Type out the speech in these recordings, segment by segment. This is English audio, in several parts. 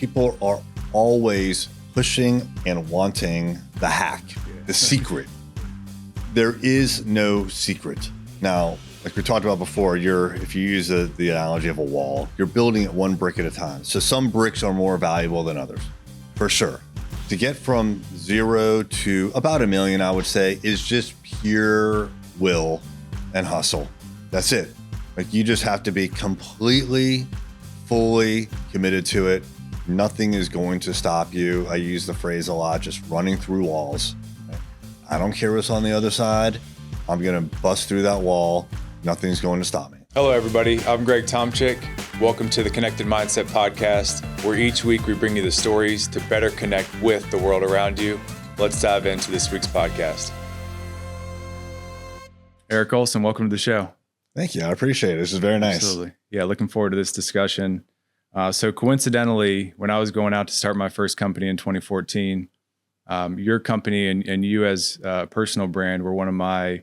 people are always pushing and wanting the hack, the secret. There is no secret. Now, like we talked about before, if you use the analogy of a wall, you're building it one brick at a time. So some bricks are more valuable than others, for sure. To get from 0 to about $1 million, I would say, is just pure will and hustle. That's it. Like, you just have to be completely, fully committed to it. Nothing is going to stop you. I use the phrase a lot, just running through walls. I don't care what's on the other side. I'm going to bust through that wall. Nothing's going to stop me. Hello, everybody. I'm Tomchick. Welcome to the Connected Mindset Podcast, where each week we bring you the stories to better connect with the world around you. Let's dive into this week's podcast. Erik Olson, welcome to the show. Thank you. I appreciate it. This is very nice. Absolutely. Yeah, looking forward to this discussion. So coincidentally, when I was going out to start my first company in 2014, your company and you as a personal brand were one of my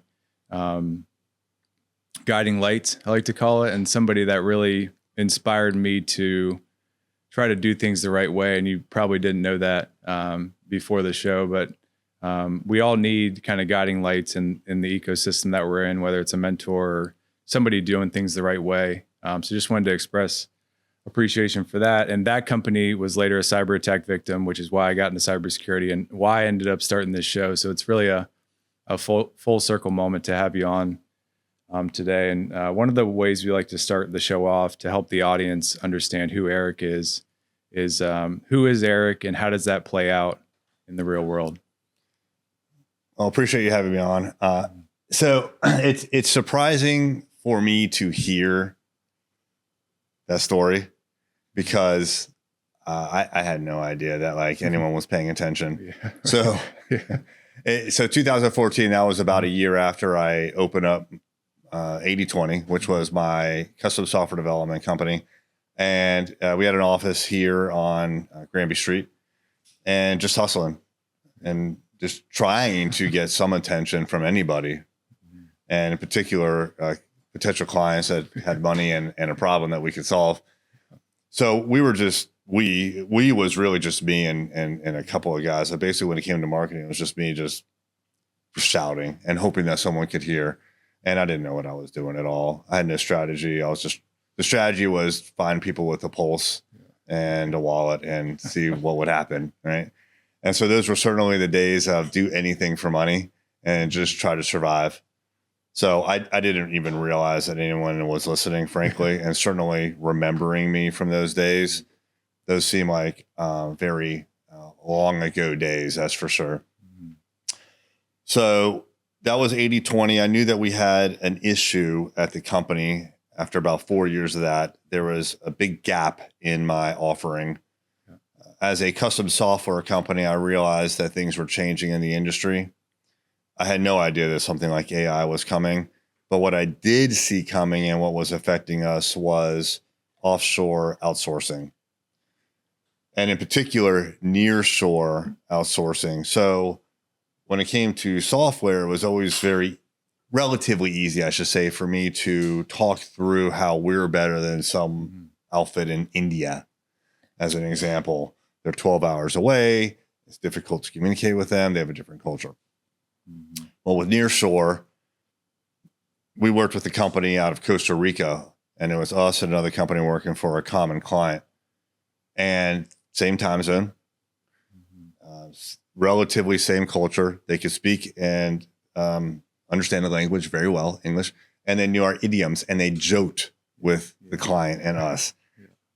guiding lights, I like to call it, and somebody that really inspired me to try to do things the right way. And you probably didn't know that before the show, but we all need kind of guiding lights in the ecosystem that we're in, whether it's a mentor or somebody doing things the right way. So just wanted to express appreciation for that. And that company was later a cyber attack victim, which is why I got into cybersecurity and why I ended up starting this show. So it's really a full circle moment to have you on today. And one of the ways we like to start the show off to help the audience understand who Erik is who is Erik and how does that play out in the real world? Well, appreciate you having me on. So it's surprising for me to hear that story because I had no idea that like anyone was paying attention. Yeah. So, so 2014, that was about a year after I opened up 8020, which was my custom software development company. And we had an office here on Granby Street and just hustling and just trying to get some attention from anybody. And in particular, potential clients that had money and a problem that we could solve. So we were just, we was really just me and a couple of guys. So basically when it came to marketing, it was just me just shouting and hoping that someone could hear. And I didn't know what I was doing at all. I had no strategy. The strategy was find people with a pulse and a wallet and see what would happen. Right. And so those were certainly the days of do anything for money and just try to survive. So I didn't even realize that anyone was listening, frankly, and certainly remembering me from those days. Those seem like very long ago days, that's for sure. Mm-hmm. So that was 8020. I knew that we had an issue at the company. After about 4 years of that, there was a big gap in my offering. Yeah. As a custom software company, I realized that things were changing in the industry. I had no idea that something like AI was coming, but what I did see coming and what was affecting us was offshore outsourcing, and in particular, nearshore outsourcing. So when it came to software, it was always relatively easy, I should say, for me to talk through how we're better than some outfit in India, as an example. They're 12 hours away. It's difficult to communicate with them. They have a different culture. Well, with nearshore, we worked with a company out of Costa Rica, and it was us and another company working for a common client, and same time zone, relatively same culture. They could speak and understand the language very well, English, and they knew our idioms, and they joked with the client and us,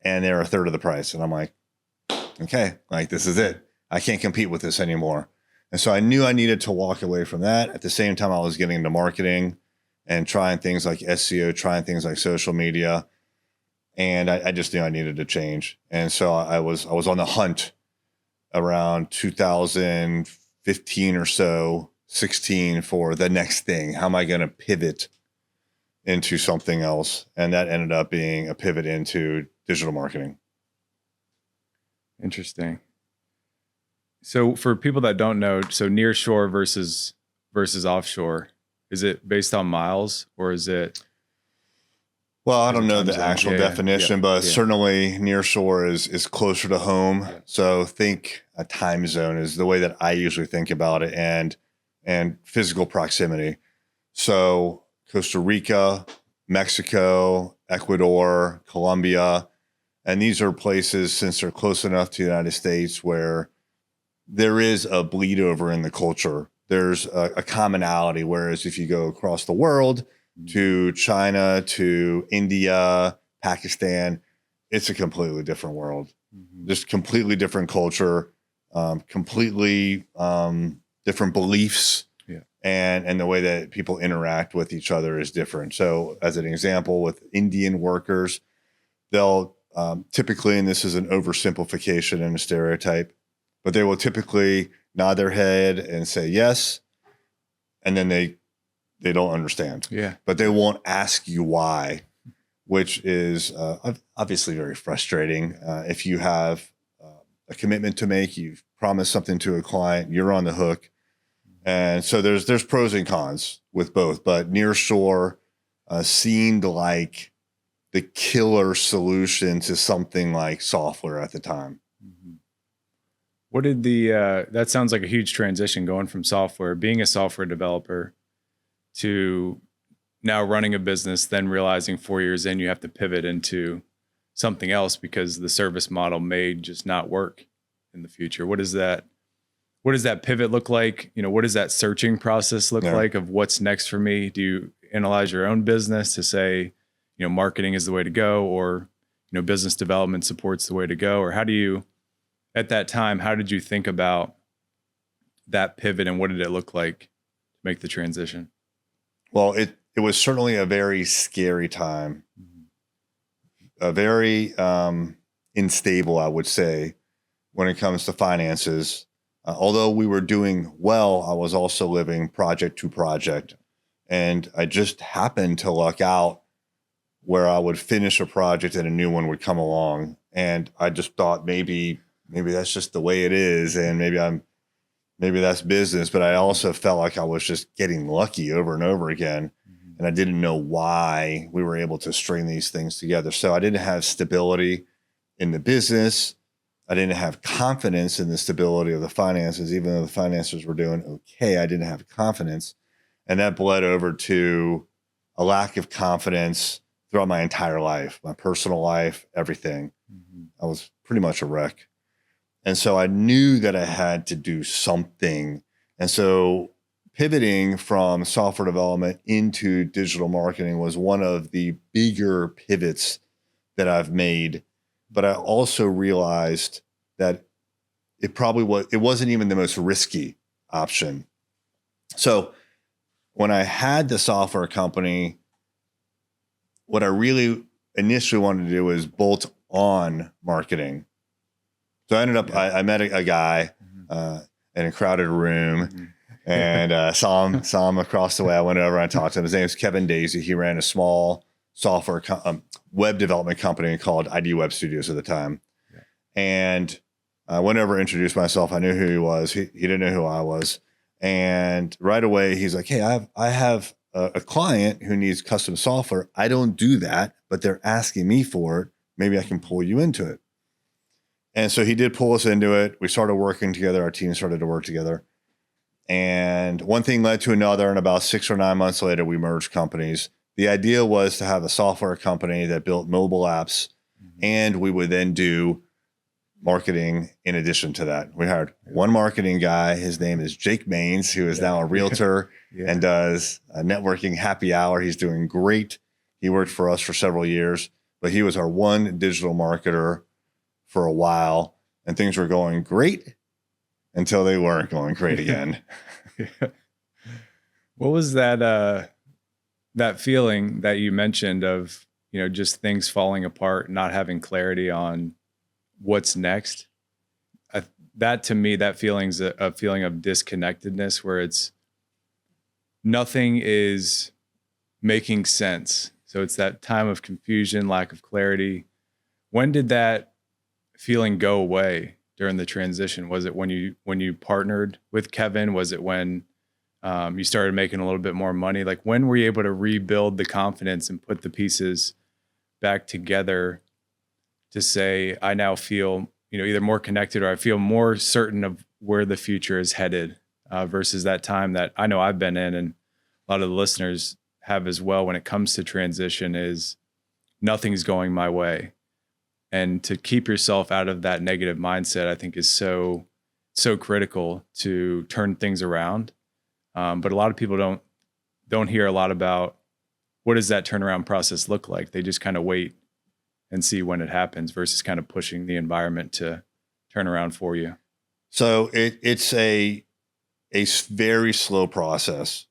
and they're a third of the price. And I'm like, okay, like this is it. I can't compete with this anymore. And so I knew I needed to walk away from that. At the same time, I was getting into marketing and trying things like SEO, trying things like social media. And I just knew I needed to change. And so I was on the hunt around 2015 or so, 16 for the next thing. How am I going to pivot into something else? And that ended up being a pivot into digital marketing. Interesting. So for people that don't know, so nearshore versus offshore, is it based on miles or is it? Well, I There's don't a know time the zone. actual Yeah, definition, but yeah. certainly nearshore is closer to home. Yeah. So think a time zone is the way that I usually think about it, and physical proximity. So Costa Rica, Mexico, Ecuador, Colombia, and these are places, since they're close enough to the United States, where there is a bleed over in the culture. There's a commonality. Whereas if you go across the world to China, to India, Pakistan, it's a completely different world. Mhm. Just completely different culture, completely different beliefs. Yeah. And the way that people interact with each other is different. So as an example, with Indian workers, they'll typically, and this is an oversimplification and a stereotype, but they will typically nod their head and say yes, and then they don't understand. Yeah. But they won't ask you why, which is obviously very frustrating. If you have a commitment to make, you've promised something to a client, you're on the hook. And so there's pros and cons with both, but nearshore seemed like the killer solution to something like software at the time. Mhm. What did that sounds like a huge transition, going from software, being a software developer, to now running a business, then realizing 4 years in you have to pivot into something else because the service model may just not work in the future. What does that pivot look like? What does that searching process look Yeah. like of what's next for me? Do you analyze your own business to say, marketing is the way to go, or, business development support's the way to go? Or how did you think about that pivot, and what did it look like to make the transition? Well, it was certainly a very scary time, a very unstable, I would say, when it comes to finances. Although we were doing well, I was also living project to project. And I just happened to luck out where I would finish a project and a new one would come along. And I just thought maybe that's just the way it is. And maybe that's business. But I also felt like I was just getting lucky over and over again. And I didn't know why we were able to string these things together. So I didn't have stability in the business. I didn't have confidence in the stability of the finances, even though the finances were doing okay. I didn't have confidence. And that bled over to a lack of confidence throughout my entire life, my personal life, everything. I was pretty much a wreck. And so I knew that I had to do something. And so pivoting from software development into digital marketing was one of the bigger pivots that I've made. But I also realized that it wasn't even the most risky option. So when I had the software company, what I really initially wanted to do was bolt on marketing. So I ended up, I met a guy in a crowded room and saw him across the way. I went over and I talked to him. His name was Kevin Daisy. He ran a small software web development company called ID Web Studios at the time. Yeah. And I went over and introduced myself. I knew who he was. He didn't know who I was. And right away, he's like, hey, I have a client who needs custom software. I don't do that, but they're asking me for it. Maybe I can pull you into it. And so he did pull us into it. We started working together. Our team started to work together. And one thing led to another. And about 6 or 9 months later, we merged companies. The idea was to have a software company that built mobile apps, and we would then do marketing in addition to that. We hired one marketing guy. His name is Jake Maines, who is now a realtor and does a networking happy hour. He's doing great. He worked for us for several years, but he was our one digital marketer for a while, and things were going great until they weren't going great again. What was that feeling that you mentioned of, just things falling apart, not having clarity on what's next? That to me, that feeling's a feeling of disconnectedness, where it's nothing is making sense. So it's that time of confusion, lack of clarity. When did that feeling go away during the transition? Was it when you partnered with Kevin? Was it when you started making a little bit more money? Like, when were you able to rebuild the confidence and put the pieces back together to say, I now feel, either more connected or I feel more certain of where the future is headed versus that time that I know I've been in, and a lot of the listeners have as well when it comes to transition, is nothing's going my way. And to keep yourself out of that negative mindset, I think is so critical to turn things around. But a lot of people don't hear a lot about what does that turnaround process look like. They just kind of wait and see when it happens versus kind of pushing the environment to turn around for you. So it's a very slow process,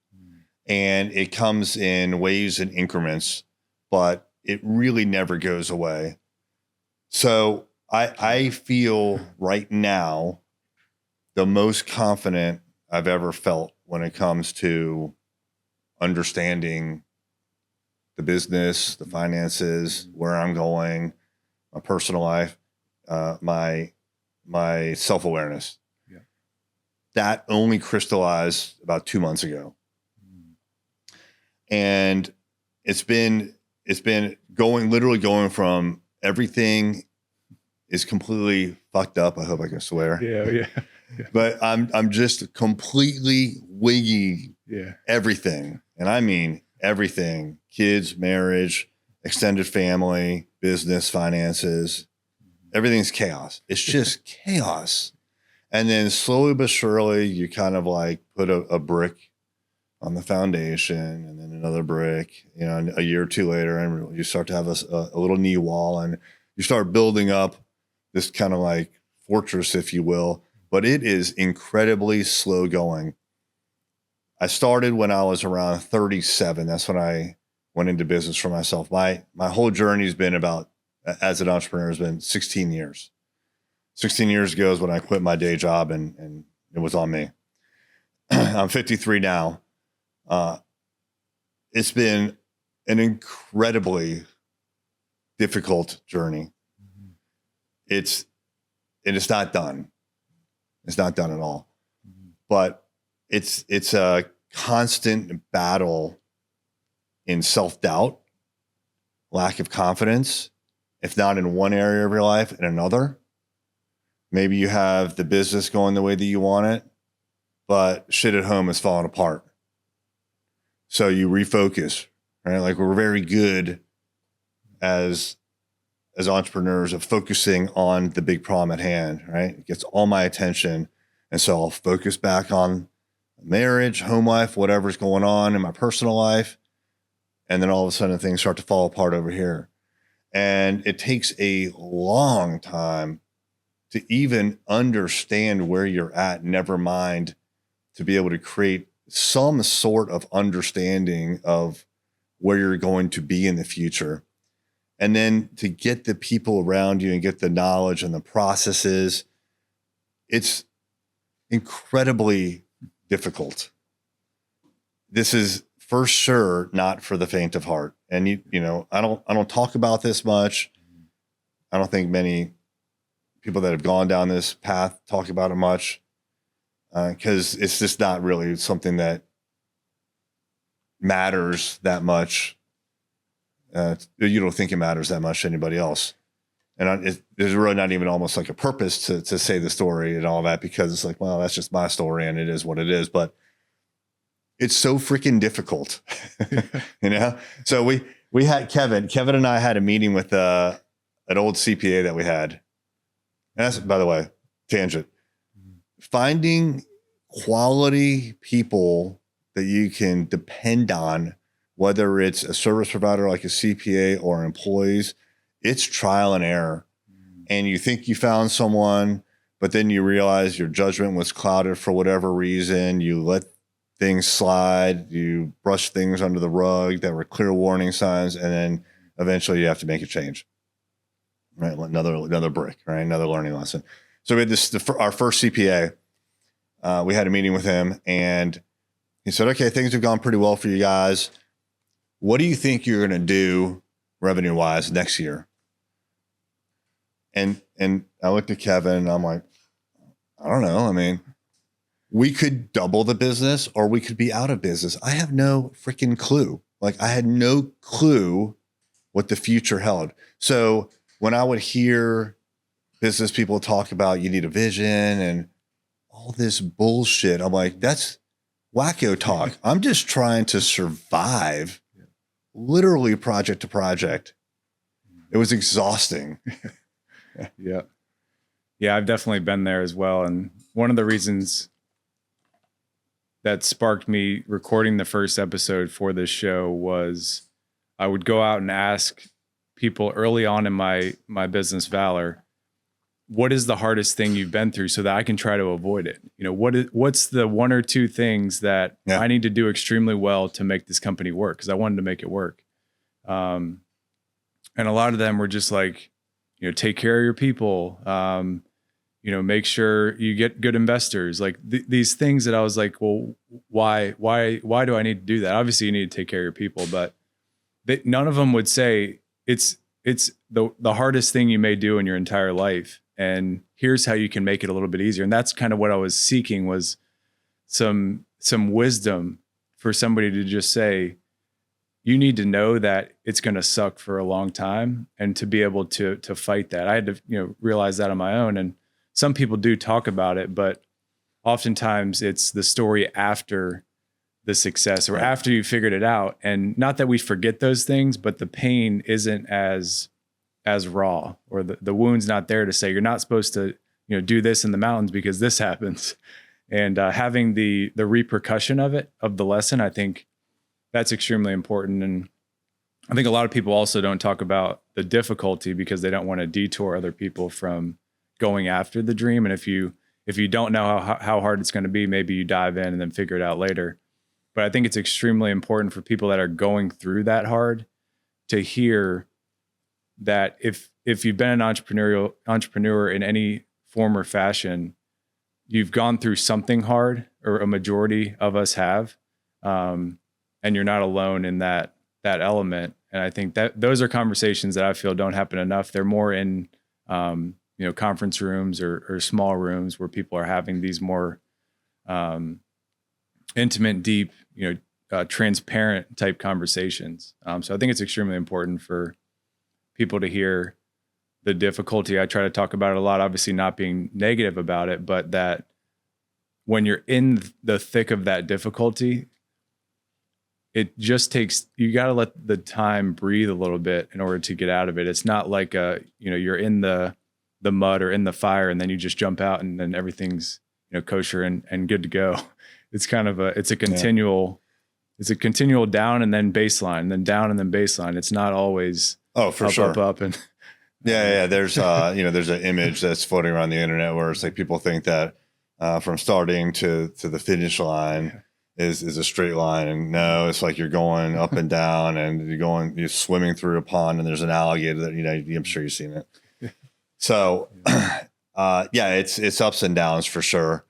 and it comes in waves and increments, but it really never goes away. So I feel right now the most confident I've ever felt when it comes to understanding the business, the finances, where I'm going, my personal life, my self-awareness. Yeah. That only crystallized about 2 months ago. And it's been literally going from everything is completely fucked up. I hope I can swear. Yeah. But I'm just completely winging everything. And I mean everything: kids, marriage, extended family, business, finances. Everything's chaos. It's just chaos. And then slowly but surely, you kind of like put a brick on the foundation, and then another brick, a year or two later, and you start to have a little knee wall, and you start building up this kind of like fortress, if you will. But it is incredibly slow going. I started when I was around 37. That's when I went into business for myself. My whole journey has been about, as an entrepreneur, has been 16 years. 16 years ago is when I quit my day job, and it was on me. I'm 53 now. It's been an incredibly difficult journey. It's not done. It's not done at all. But it's a constant battle in self-doubt, lack of confidence, if not in one area of your life, in another. Maybe you have the business going the way that you want it, but shit at home is falling apart. So you refocus, right? Like, we're very good as entrepreneurs of focusing on the big problem at hand, right? It gets all my attention. And so I'll focus back on marriage, home life, whatever's going on in my personal life. And then all of a sudden things start to fall apart over here. And it takes a long time to even understand where you're at, never mind to be able to create some sort of understanding of where you're going to be in the future. And then to get the people around you and get the knowledge and the processes, it's incredibly difficult. This is for sure not for the faint of heart. And I don't talk about this much. I don't think many people that have gone down this path talk about it much, because it's just not really something that matters that much. You don't think it matters that much to anybody else. And there's really not even almost like a purpose to say the story and all that, because it's like, well, that's just my story and it is what it is. But it's so freaking difficult, So we had Kevin and I had a meeting with an old CPA that we had. And that's, by the way, tangent. Finding quality people that you can depend on, whether it's a service provider like a CPA or employees, it's trial and error. And you think you found someone, but then you realize your judgment was clouded for whatever reason. You let things slide, you brush things under the rug that were clear warning signs, and then eventually you have to make a change. Right? Another brick, right? Another learning lesson. So we had our first CPA. We had a meeting with him, and he said, okay, things have gone pretty well for you guys. What do you think you're going to do revenue wise next year? And I looked at Kevin and I'm like, I don't know. I mean, we could double the business or we could be out of business. I have no freaking clue. Like, I had no clue what the future held. So when I would hear business people talk about you need a vision and all this bullshit, I'm like, that's wacko talk. I'm just trying to survive, literally project to project. It was exhausting. Yeah. Yeah, I've definitely been there as well. And one of the reasons that sparked me recording the first episode for this show was I would go out and ask people early on in my business, Valor, what is the hardest thing you've been through so that I can try to avoid it? You know, what's the one or two things that I need to do extremely well to make this company work? Because I wanted to make it work. And a lot of them were just like, you know, take care of your people, you know, make sure you get good investors, like these things that I was like, well, why do I need to do that? Obviously you need to take care of your people, but none of them would say it's the hardest thing you may do in your entire life. And here's how you can make it a little bit easier. And that's kind of what I was seeking, was some wisdom for somebody to just say, you need to know that it's going to suck for a long time, and to be able to fight that. I had to, you know, realize that on my own. And some people do talk about it, but oftentimes it's the story after the success or after you figured it out. And not that we forget those things, but the pain isn't as raw, or the wound's not there to say, you're not supposed to, you know, do this in the mountains because this happens. And having the repercussion of the lesson, I think that's extremely important. And I think a lot of people also don't talk about the difficulty because they don't want to detour other people from going after the dream. And if you don't know how hard it's going to be, maybe you dive in and then figure it out later. But I think it's extremely important for people that are going through that hard to hear that if you've been an entrepreneur in any form or fashion, you've gone through something hard, or a majority of us have, and you're not alone in that element. And I think that those are conversations that I feel don't happen enough. They're more in you know, conference rooms or small rooms where people are having these more intimate, deep, you know, transparent type conversations. So I think it's extremely important for people to hear the difficulty. I try to talk about it a lot, obviously not being negative about it, but that when you're in the thick of that difficulty, it just takes, you got to let the time breathe a little bit in order to get out of it. It's not like you know, you're in the mud or in the fire and then you just jump out and then everything's, you know, kosher and good to go. It's kind of it's a continual down and then baseline, and then down and then baseline. It's not always for sure. up and yeah. There's you know, there's an image that's floating around the internet where it's like people think that from starting to the finish line is a straight line, and no, it's like you're going up and down, and you're swimming through a pond, and there's an alligator that, you know, I'm sure you've seen it. So yeah, it's ups and downs for sure.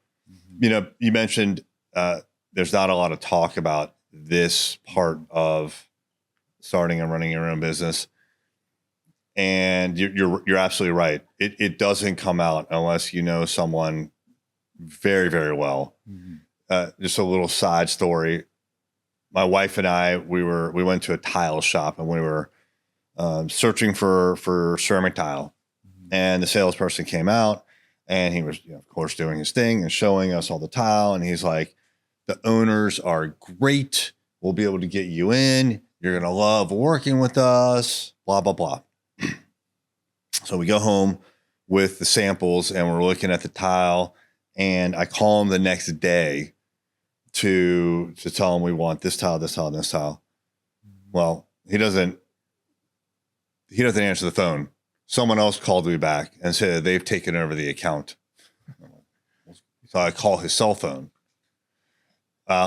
You know, you mentioned there's not a lot of talk about this part of starting and running your own business. And you're absolutely right. It doesn't come out unless you know someone very, very well. Mm-hmm. Just a little side story. My wife and I, we went to a tile shop, and we were searching for ceramic tile. Mm-hmm. And the salesperson came out, and he was, you know, of course, doing his thing and showing us all the tile. And he's like, the owners are great. We'll be able to get you in. You're going to love working with us, blah, blah, blah. So we go home with the samples, and we're looking at the tile, and I call him the next day to tell him we want this tile, this tile, and this tile. Well, he doesn't answer the phone. Someone else called me back and said they've taken over the account. So I call his cell phone.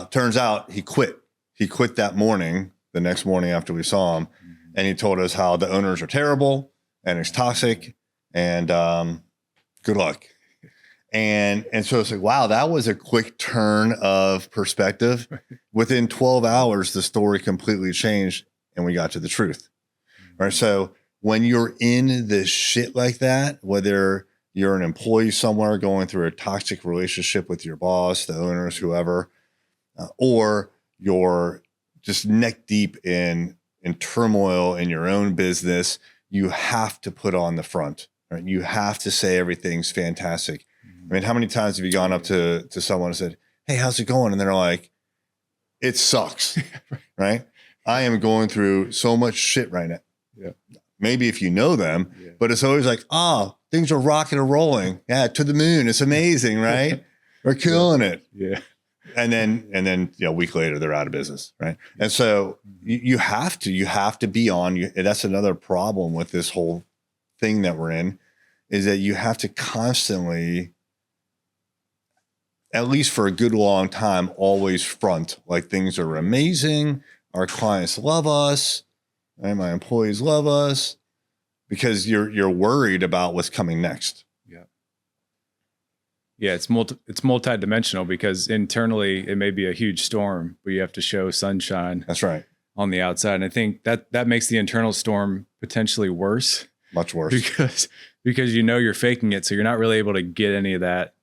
Turns out he quit. He quit that morning, the next morning after we saw him. And he told us how the owners are terrible and it's toxic, and good luck. And so it's like, wow, that was a quick turn of perspective. Within 12 hours, the story completely changed, and we got to the truth. Right. So when you're in this shit like that, whether you're an employee somewhere going through a toxic relationship with your boss, the owners, whoever, or you're just neck deep in in turmoil in your own business, you have to put on the front, right? You have to say everything's fantastic. I mean, how many times have you gone up to someone and said, "Hey, how's it going?" And they're like, "It sucks," right? I am going through so much shit right now. Yeah. Maybe if you know them, but it's always like, "Oh, things are rocking and rolling. Yeah, to the moon. It's amazing, right? We're killing it." Yeah. And then a week later they're out of business, right? And so you have to be on. That's another problem with this whole thing that we're in, is that you have to constantly, at least for a good long time, always front like things are amazing. Our clients love us, right? My employees love us, because you're worried about what's coming next. Yeah, it's multidimensional, because internally it may be a huge storm, but you have to show sunshine. That's right. On the outside. And I think that makes the internal storm potentially worse. Much worse. Because you're faking it, so you're not really able to get any of that,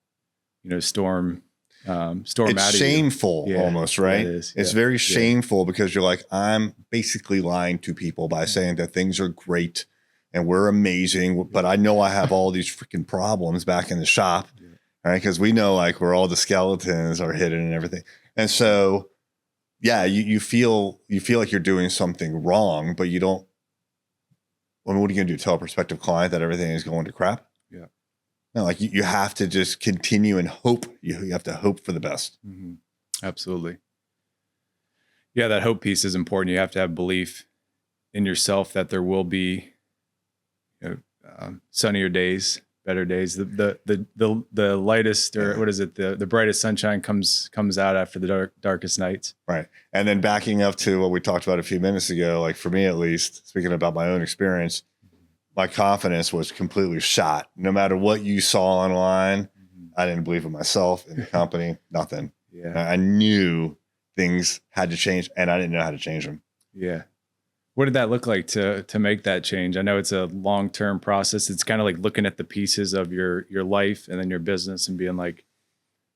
storm out of you. It's shameful almost, right? It is. It's very shameful, because you're like, I'm basically lying to people by saying that things are great and we're amazing, but I know I have all these freaking problems back in the shop. Right. Because we know like where all the skeletons are hidden and everything. And so, you feel like you're doing something wrong, but you don't. Well, what are you going to do? Tell a prospective client that everything is going to crap? Yeah. No, like you have to just continue and hope. You have to hope for the best. Mm-hmm. Absolutely. Yeah. That hope piece is important. You have to have belief in yourself that there will be, sunnier days, better days. The lightest, or what is it? The brightest sunshine comes out after the darkest nights. Right. And then backing up to what we talked about a few minutes ago, like for me, at least, speaking about my own experience, my confidence was completely shot. No matter what you saw online, I didn't believe in myself, in the company, nothing. Yeah. I knew things had to change, and I didn't know how to change them. Yeah. What did that look like to make that change? I know it's a long-term process. It's kind of like looking at the pieces of your life and then your business and being like,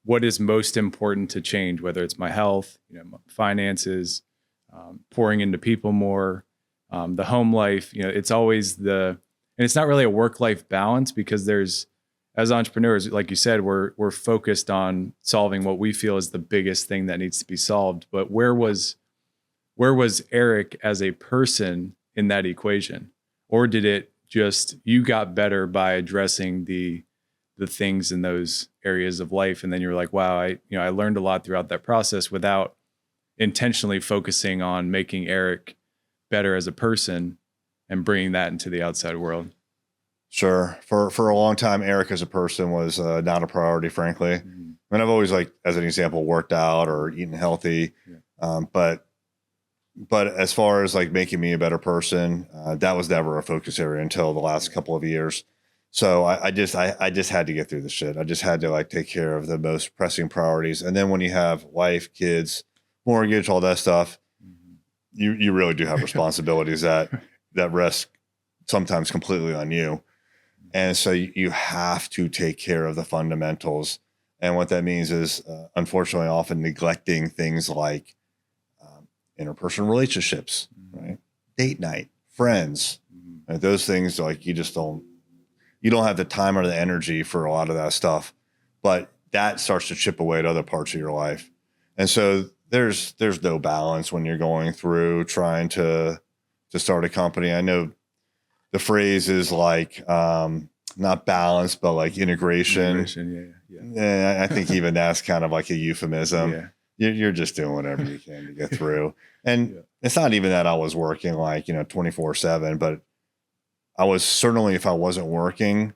what is most important to change? Whether it's my health, my finances, pouring into people more, the home life. It's always and it's not really a work-life balance, because as entrepreneurs, like you said, we're focused on solving what we feel is the biggest thing that needs to be solved. But where was Erik as a person in that equation? Or did it just, you got better by addressing the things in those areas of life, and then you were like, wow, I learned a lot throughout that process without intentionally focusing on making Erik better as a person and bringing that into the outside world? Sure. For a long time, Erik as a person was not a priority, frankly. Mm-hmm. I mean, I've always, like, as an example, worked out or eaten healthy. Yeah. But as far as like making me a better person, that was never a focus area until the last couple of years. So I just had to get through the shit. I just had to like take care of the most pressing priorities. And then when you have wife, kids, mortgage, all that stuff, you really do have responsibilities that rest sometimes completely on you. And so you have to take care of the fundamentals. And what that means is, unfortunately, often neglecting things like interpersonal relationships, right? Date night, friends, right? Those things, like you don't have the time or the energy for a lot of that stuff, but that starts to chip away at other parts of your life. And so there's no balance when you're going through trying to start a company. I know the phrase is like, not balance, but like integration. Yeah. I think even that's kind of like a euphemism. Yeah. You're just doing whatever you can to get through. And it's not even that I was working like, 24/7, but I was certainly, if I wasn't working,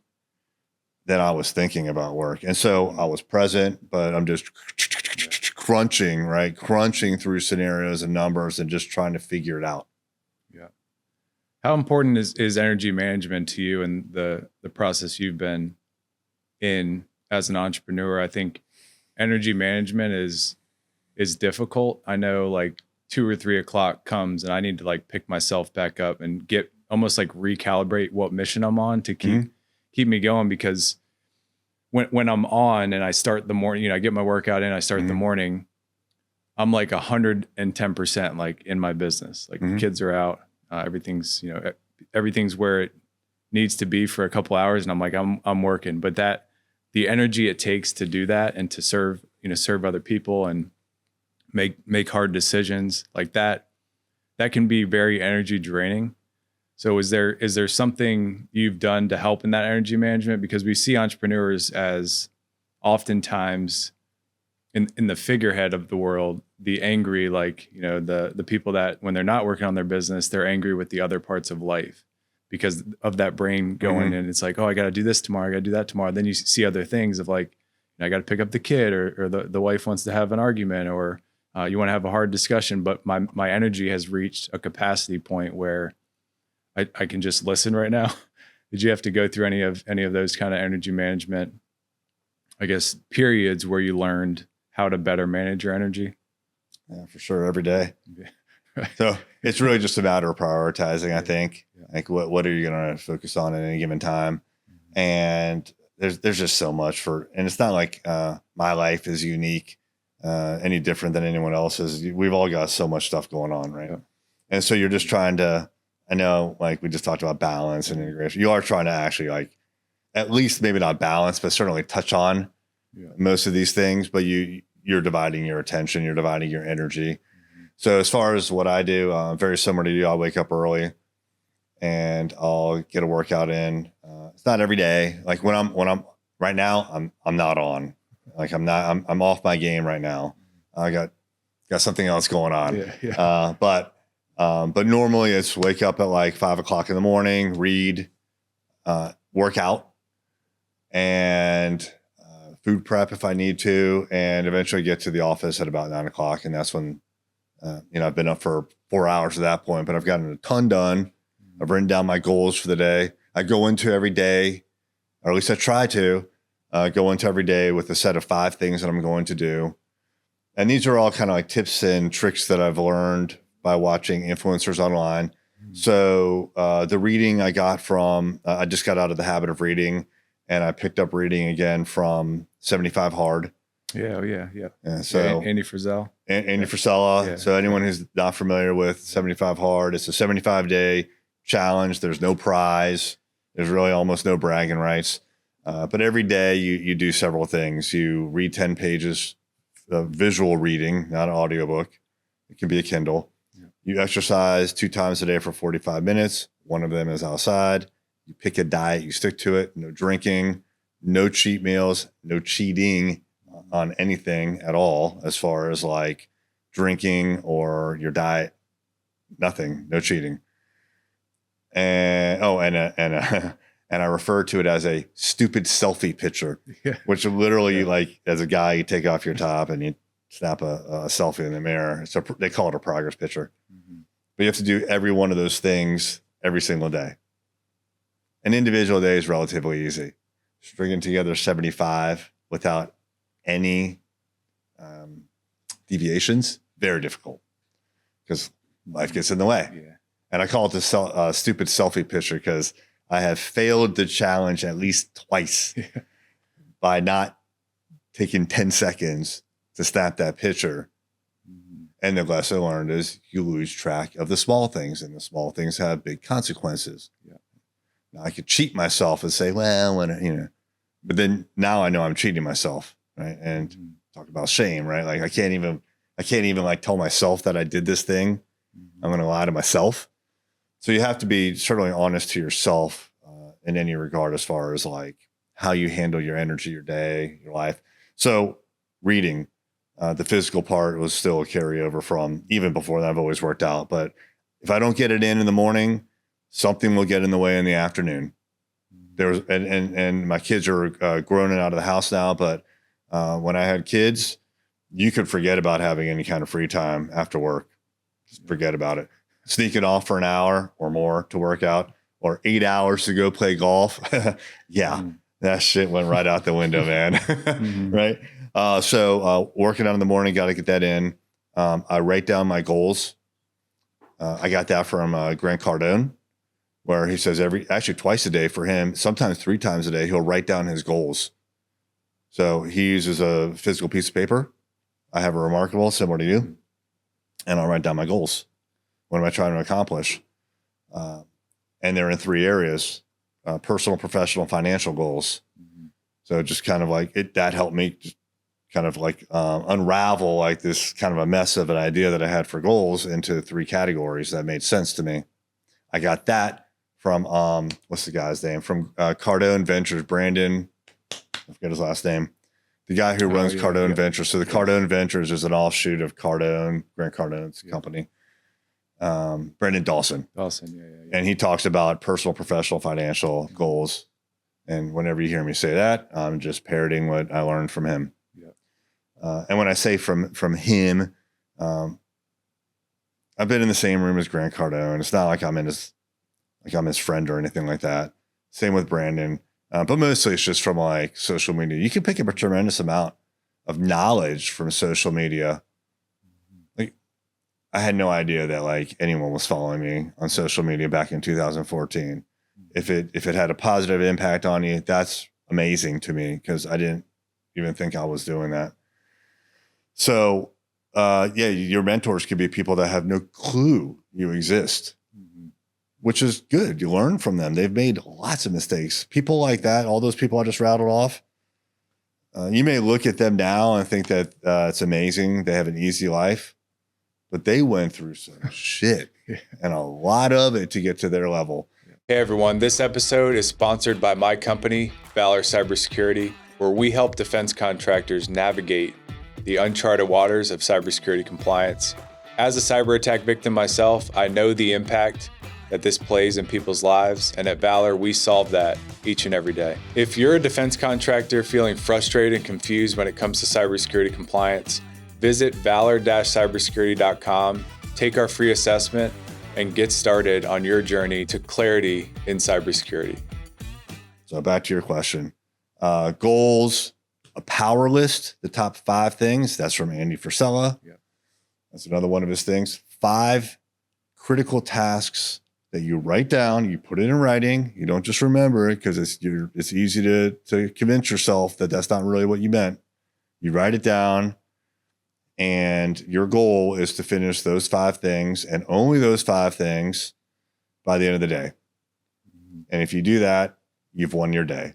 then I was thinking about work. And so I was present, but I'm just crunching through scenarios and numbers and just trying to figure it out. Yeah. How important is energy management to you and the process you've been in as an entrepreneur? I think energy management is difficult. I know like 2 or 3 o'clock comes and I need to like pick myself back up and get almost like recalibrate what mission I'm on to keep me going, because when I'm on and I start the morning, I get my workout in, I start the morning, I'm like 110% like in my business. Like the kids are out, everything's, everything's where it needs to be for a couple hours. And I'm like, I'm working, but the energy it takes to do that and to serve other people and make hard decisions like that can be very energy draining. So is there something you've done to help in that energy management? Because we see entrepreneurs as oftentimes in the figurehead of the world, the angry, like, the people that when they're not working on their business, they're angry with the other parts of life because of that brain going. And it's like, oh, I got to do this tomorrow. I got to do that tomorrow. Then you see other things of like, I got to pick up the kid or the wife wants to have an argument or you want to have a hard discussion. But my energy has reached a capacity point where I can just listen right now. Did you have to go through any of those kind of energy management, I guess, periods where you learned how to better manage your energy? Yeah, for sure. Every day. Yeah. Right. So it's really just a matter of prioritizing, I think. Yeah. Like what are you going to focus on at any given time? And there's just so much and it's not like my life is unique, any different than anyone else's. We've all got so much stuff going on, right? Yeah. And so you're just trying to, I know, like we just talked about balance and integration. You are trying to actually like, at least maybe not balance, but certainly touch on most of these things, but you're dividing your attention, you're dividing your energy. So as far as what I do, very similar to you, I'll wake up early and I'll get a workout in. It's not every day. Like when I'm right now, I'm not on, like I'm off my game right now. I got something else going on. Yeah. But normally it's wake up at like 5 o'clock in the morning, read, work out, and food prep if I need to, and eventually get to the office at about 9 o'clock. And that's when, I've been up for 4 hours at that point, but I've gotten a ton done. I've written down my goals for the day. I go into every day, or at least I try to go into every day with a set of 5 things that I'm going to do. And these are all kind of like tips and tricks that I've learned by watching influencers online. So the reading I got from, I just got out of the habit of reading, and I picked up reading again from 75 Hard. Yeah. And so Andy Frisella. Andy Frisella. Yeah. So anyone who's not familiar with 75 Hard, it's a 75-day challenge. There's no prize. There's really almost no bragging rights. But every day you do several things. You read 10 pages of visual reading, not an audiobook. It can be a Kindle. Yeah. You exercise 2 times a day for 45 minutes. One of them is outside. You pick a diet, you stick to it. No drinking, no cheat meals, no cheating on anything at all as far as like drinking or your diet. Nothing, no cheating. And I refer to it as a stupid selfie picture, which literally like as a guy, you take off your top and you snap a selfie in the mirror. So they call it a progress picture. But you have to do every one of those things every single day. An individual day is relatively easy. Stringing together 75 without any deviations, very difficult because life gets in the way. Yeah. And I call it the stupid selfie picture because I have failed the challenge at least twice by not taking 10 seconds to snap that picture. And the lesson I learned is you lose track of the small things, and the small things have big consequences. Yeah. Now I could cheat myself and say, well, but then now I know I'm cheating myself, right? And talk about shame, right? Like I can't even like tell myself that I did this thing. I'm going to lie to myself. So you have to be certainly honest to yourself in any regard as far as like how you handle your energy, your day, your life. So reading, the physical part was still a carryover from even before that. I've always worked out, but if I don't get it in the morning, something will get in the way in the afternoon. And my kids are grown and out of the house now, but when I had kids, you could forget about having any kind of free time after work. Just forget about it. Sneak it off for an hour or more to work out, or 8 hours to go play golf. That shit went right out the window, man. Right? So working out in the morning, got to get that in. I write down my goals. I got that from Grant Cardone, where he says actually twice a day for him, sometimes 3 times a day, he'll write down his goals. So he uses a physical piece of paper, I have a remarkable, similar to you, and I'll write down my goals. What am I trying to accomplish? And they're in 3 areas: personal, professional, financial goals. So just kind of like that helped me just kind of like unravel like this kind of a mess of an idea that I had for goals into 3 categories that made sense to me. I got that from, what's the guy's name? From Cardone Ventures, Brandon, I forget his last name. The guy who runs Cardone Ventures. So the Cardone Ventures is an offshoot of Cardone, Grant Cardone's company. Brendan Dawson. And he talks about personal, professional, financial goals. And whenever you hear me say that, I'm just parroting what I learned from him. And when I say from him, I've been in the same room as Grant Cardone. It's not like I'm his friend or anything like that. Same with Brandon. But mostly it's just from like social media. You can pick up a tremendous amount of knowledge from social media. Like, I had no idea that like anyone was following me on social media back in 2014. If it had a positive impact on you, that's amazing to me, because I didn't even think I was doing that. So, your mentors could be people that have no clue you exist, which is good. You learn from them. They've made lots of mistakes. People like that, all those people I just rattled off, you may look at them now and think that it's amazing. They have an easy life, but they went through some shit and a lot of it to get to their level. Hey everyone, this episode is sponsored by my company, Valor Cybersecurity, where we help defense contractors navigate the uncharted waters of cybersecurity compliance. As a cyber attack victim myself, I know the impact that this plays in people's lives, and at Valor, we solve that each and every day. If you're a defense contractor feeling frustrated and confused when it comes to cybersecurity compliance, visit valor-cybersecurity.com, take our free assessment, and get started on your journey to clarity in cybersecurity. So back to your question. Goals, a power list, the top 5 things. That's from Andy Frisella. Yeah. That's another one of his things. 5 critical tasks that you write down, you put it in writing. You don't just remember it, because it's easy to convince yourself that that's not really what you meant. You write it down, and your goal is to finish those 5 things, and only those 5 things, by the end of the day. And if you do that, you've won your day.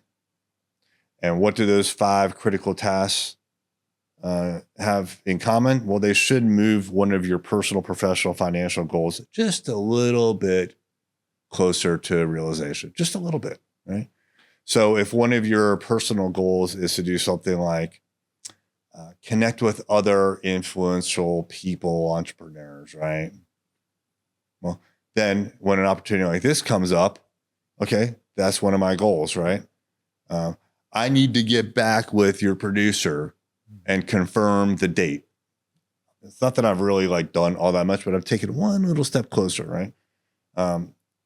And what do those 5 critical tasks have in common? Well, they should move one of your personal, professional, financial goals just a little bit closer to realization, just a little bit, right? So if one of your personal goals is to do something like connect with other influential people, entrepreneurs, right? Well, then when an opportunity like this comes up, okay, that's one of my goals, right? I need to get back with your producer and confirm the date. It's not that I've really like done all that much, but I've taken one little step closer, right?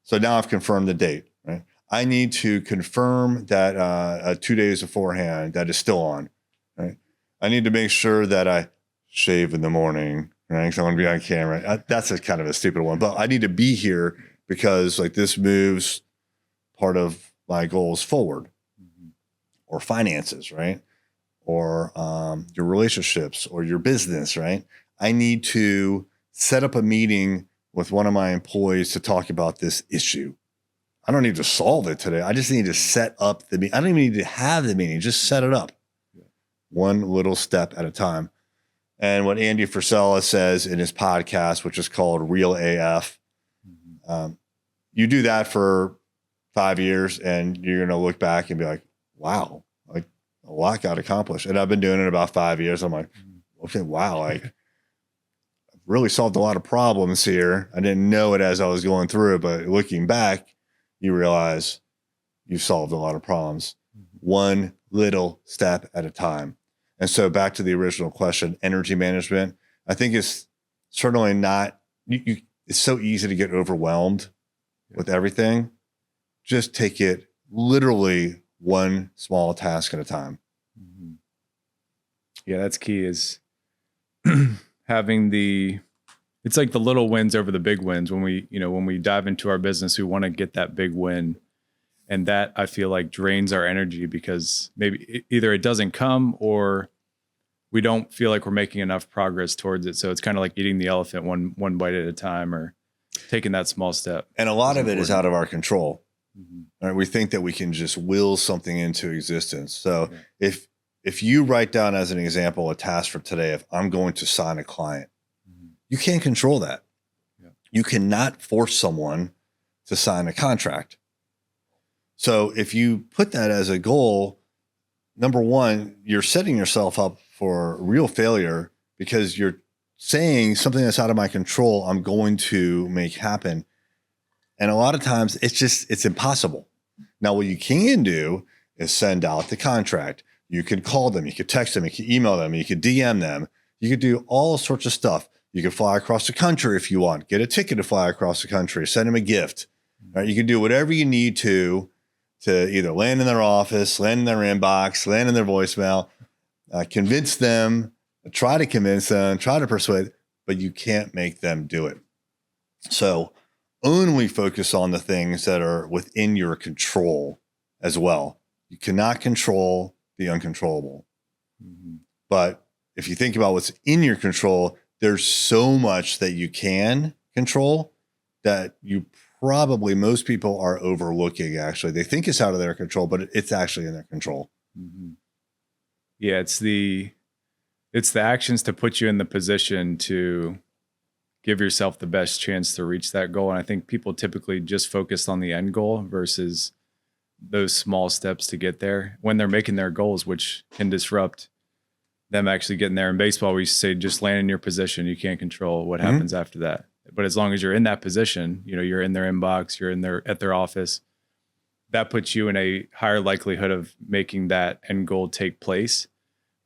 So now I've confirmed the date, right? I need to confirm that 2 days beforehand that is still on, right? I need to make sure that I shave in the morning, right? Because I want to be on camera. That's a kind of a stupid one, but I need to be here because like this moves part of my goals forward, or finances, right? Or your relationships or your business, right? I need to set up a meeting with one of my employees to talk about this issue. I don't need to solve it today. I just need to set up the meeting. I don't even need to have the meeting. Just set it up. One little step at a time. And what Andy Frisella says in his podcast, which is called Real AF, you do that for 5 years and you're going to look back and be like, wow, like a lot got accomplished. And I've been doing it about 5 years. I'm like, okay, wow, like I've really solved a lot of problems here. I didn't know it as I was going through it, but looking back, you realize you've solved a lot of problems. One little step at a time. And so back to the original question, energy management, I think it's certainly not, it's so easy to get overwhelmed with everything. Just take it literally one small task at a time. Yeah, that's key, is having it's like the little wins over the big wins. When we dive into our business, we want to get that big win. And that, I feel like, drains our energy, because maybe either it doesn't come, or we don't feel like we're making enough progress towards it. So it's kind of like eating the elephant one bite at a time, or taking that small step. And a lot of it is out of our control. Mm-hmm. Right? We think that we can just will something into existence. So if you write down as an example a task for today, if I'm going to sign a client, you can't control that. Yeah. You cannot force someone to sign a contract. So if you put that as a goal, number one, you're setting yourself up for real failure, because you're saying something that's out of my control, I'm going to make happen. And a lot of times it's impossible. Now, what you can do is send out the contract. You could call them, you could text them, you could email them, you could DM them. You could do all sorts of stuff. You could fly across the country if you want, get a ticket to fly across the country, send them a gift. Right? You can do whatever you need to either land in their office, land in their inbox, land in their voicemail, convince them, try to convince them, try to persuade, but you can't make them do it. So only focus on the things that are within your control as well. You cannot control the uncontrollable. Mm-hmm. But if you think about what's in your control, there's so much that you can control that most people are overlooking. Actually, they think it's out of their control, but it's actually in their control. Mm-hmm. Yeah, it's the actions to put you in the position to give yourself the best chance to reach that goal. And I think people typically just focus on the end goal versus those small steps to get there when they're making their goals, which can disrupt them actually getting there. In baseball, we say just land in your position. You can't control what happens after that. But as long as you're in that position, you're in their inbox, you're at their office, that puts you in a higher likelihood of making that end goal take place.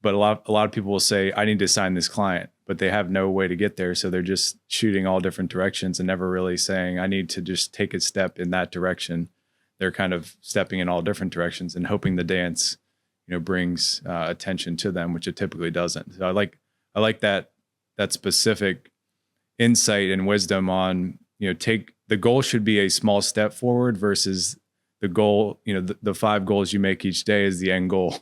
But a lot of people will say, I need to sign this client, but they have no way to get there. So they're just shooting all different directions and never really saying, I need to just take a step in that direction. They're kind of stepping in all different directions and hoping the dance, brings attention to them, which it typically doesn't. So I like that specific insight and wisdom on, the goal should be a small step forward versus the goal, the 5 goals you make each day is the end goal,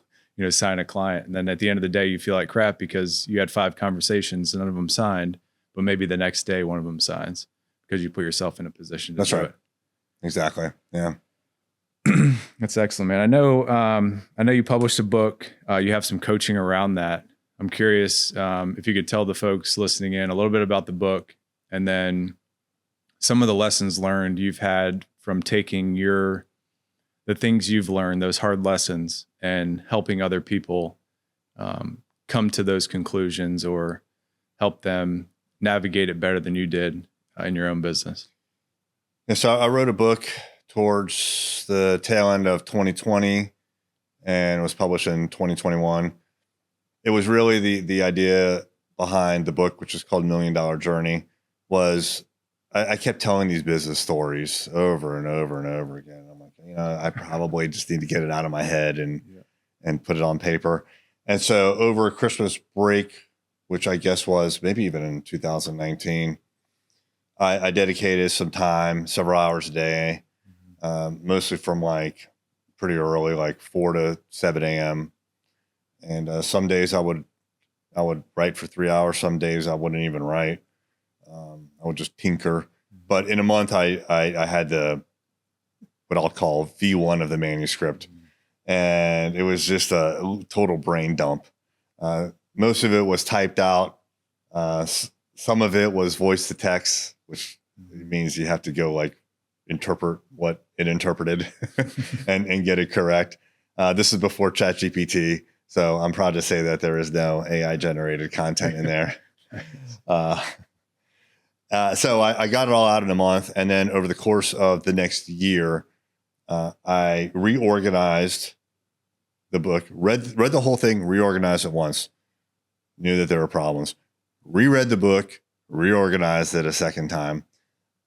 sign a client. And then at the end of the day, you feel like crap because you had 5 conversations and none of them signed, but maybe the next day one of them signs because you put yourself in a position to do it. Exactly. Yeah. That's excellent, man. I know you published a book. You have some coaching around that. I'm curious if you could tell the folks listening in a little bit about the book, and then some of the lessons learned you've had from taking the things you've learned, those hard lessons, and helping other people come to those conclusions or help them navigate it better than you did in your own business. Yeah, so I wrote a book towards the tail end of 2020 and it was published in 2021. It was really the idea behind the book, which is called $1 Million Journey, was I kept telling these business stories over and over and over again. I'm like, I probably just need to get it out of my head and put it on paper. And so over Christmas break, which I guess was maybe even in 2019, I dedicated some time, several hours a day, mostly from like pretty early, like 4 to 7 a.m. And some days I would write for 3 hours. Some days I wouldn't even write. I would just tinker. But in a month, I had what I'll call V1 of the manuscript. And it was just a total brain dump. Most of it was typed out. Some of it was voice to text, which means you have to go like interpret what it interpreted and get it correct. This is before ChatGPT. So I'm proud to say that there is no AI generated content in there. So I got it all out in a month. And then over the course of the next year, I reorganized the book, read the whole thing, reorganized it once, knew that there were problems, reread the book, reorganized it a second time.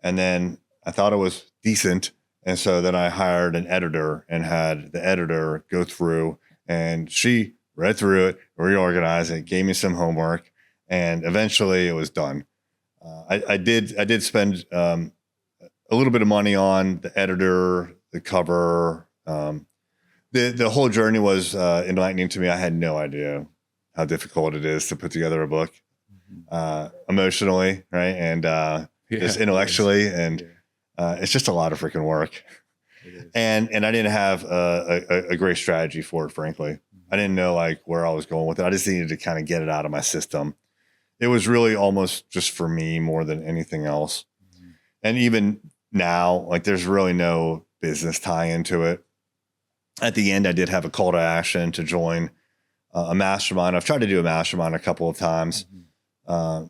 And then I thought it was decent. And so then I hired an editor and had the editor go through, and she read through it, reorganized it, gave me some homework, and eventually it was done. I did spend a little bit of money on the editor, the cover. The whole journey was enlightening to me. I had no idea how difficult it is to put together a book, emotionally, right? And just intellectually, and it's just a lot of freaking work. And I didn't have a great strategy for it, frankly. I didn't know like where I was going with it. I just needed to kind of get it out of my system. It was really almost just for me more than anything else. And even now, like there's really no business tie into it. At the end, I did have a call to action to join a mastermind. I've tried to do a mastermind a couple of times. I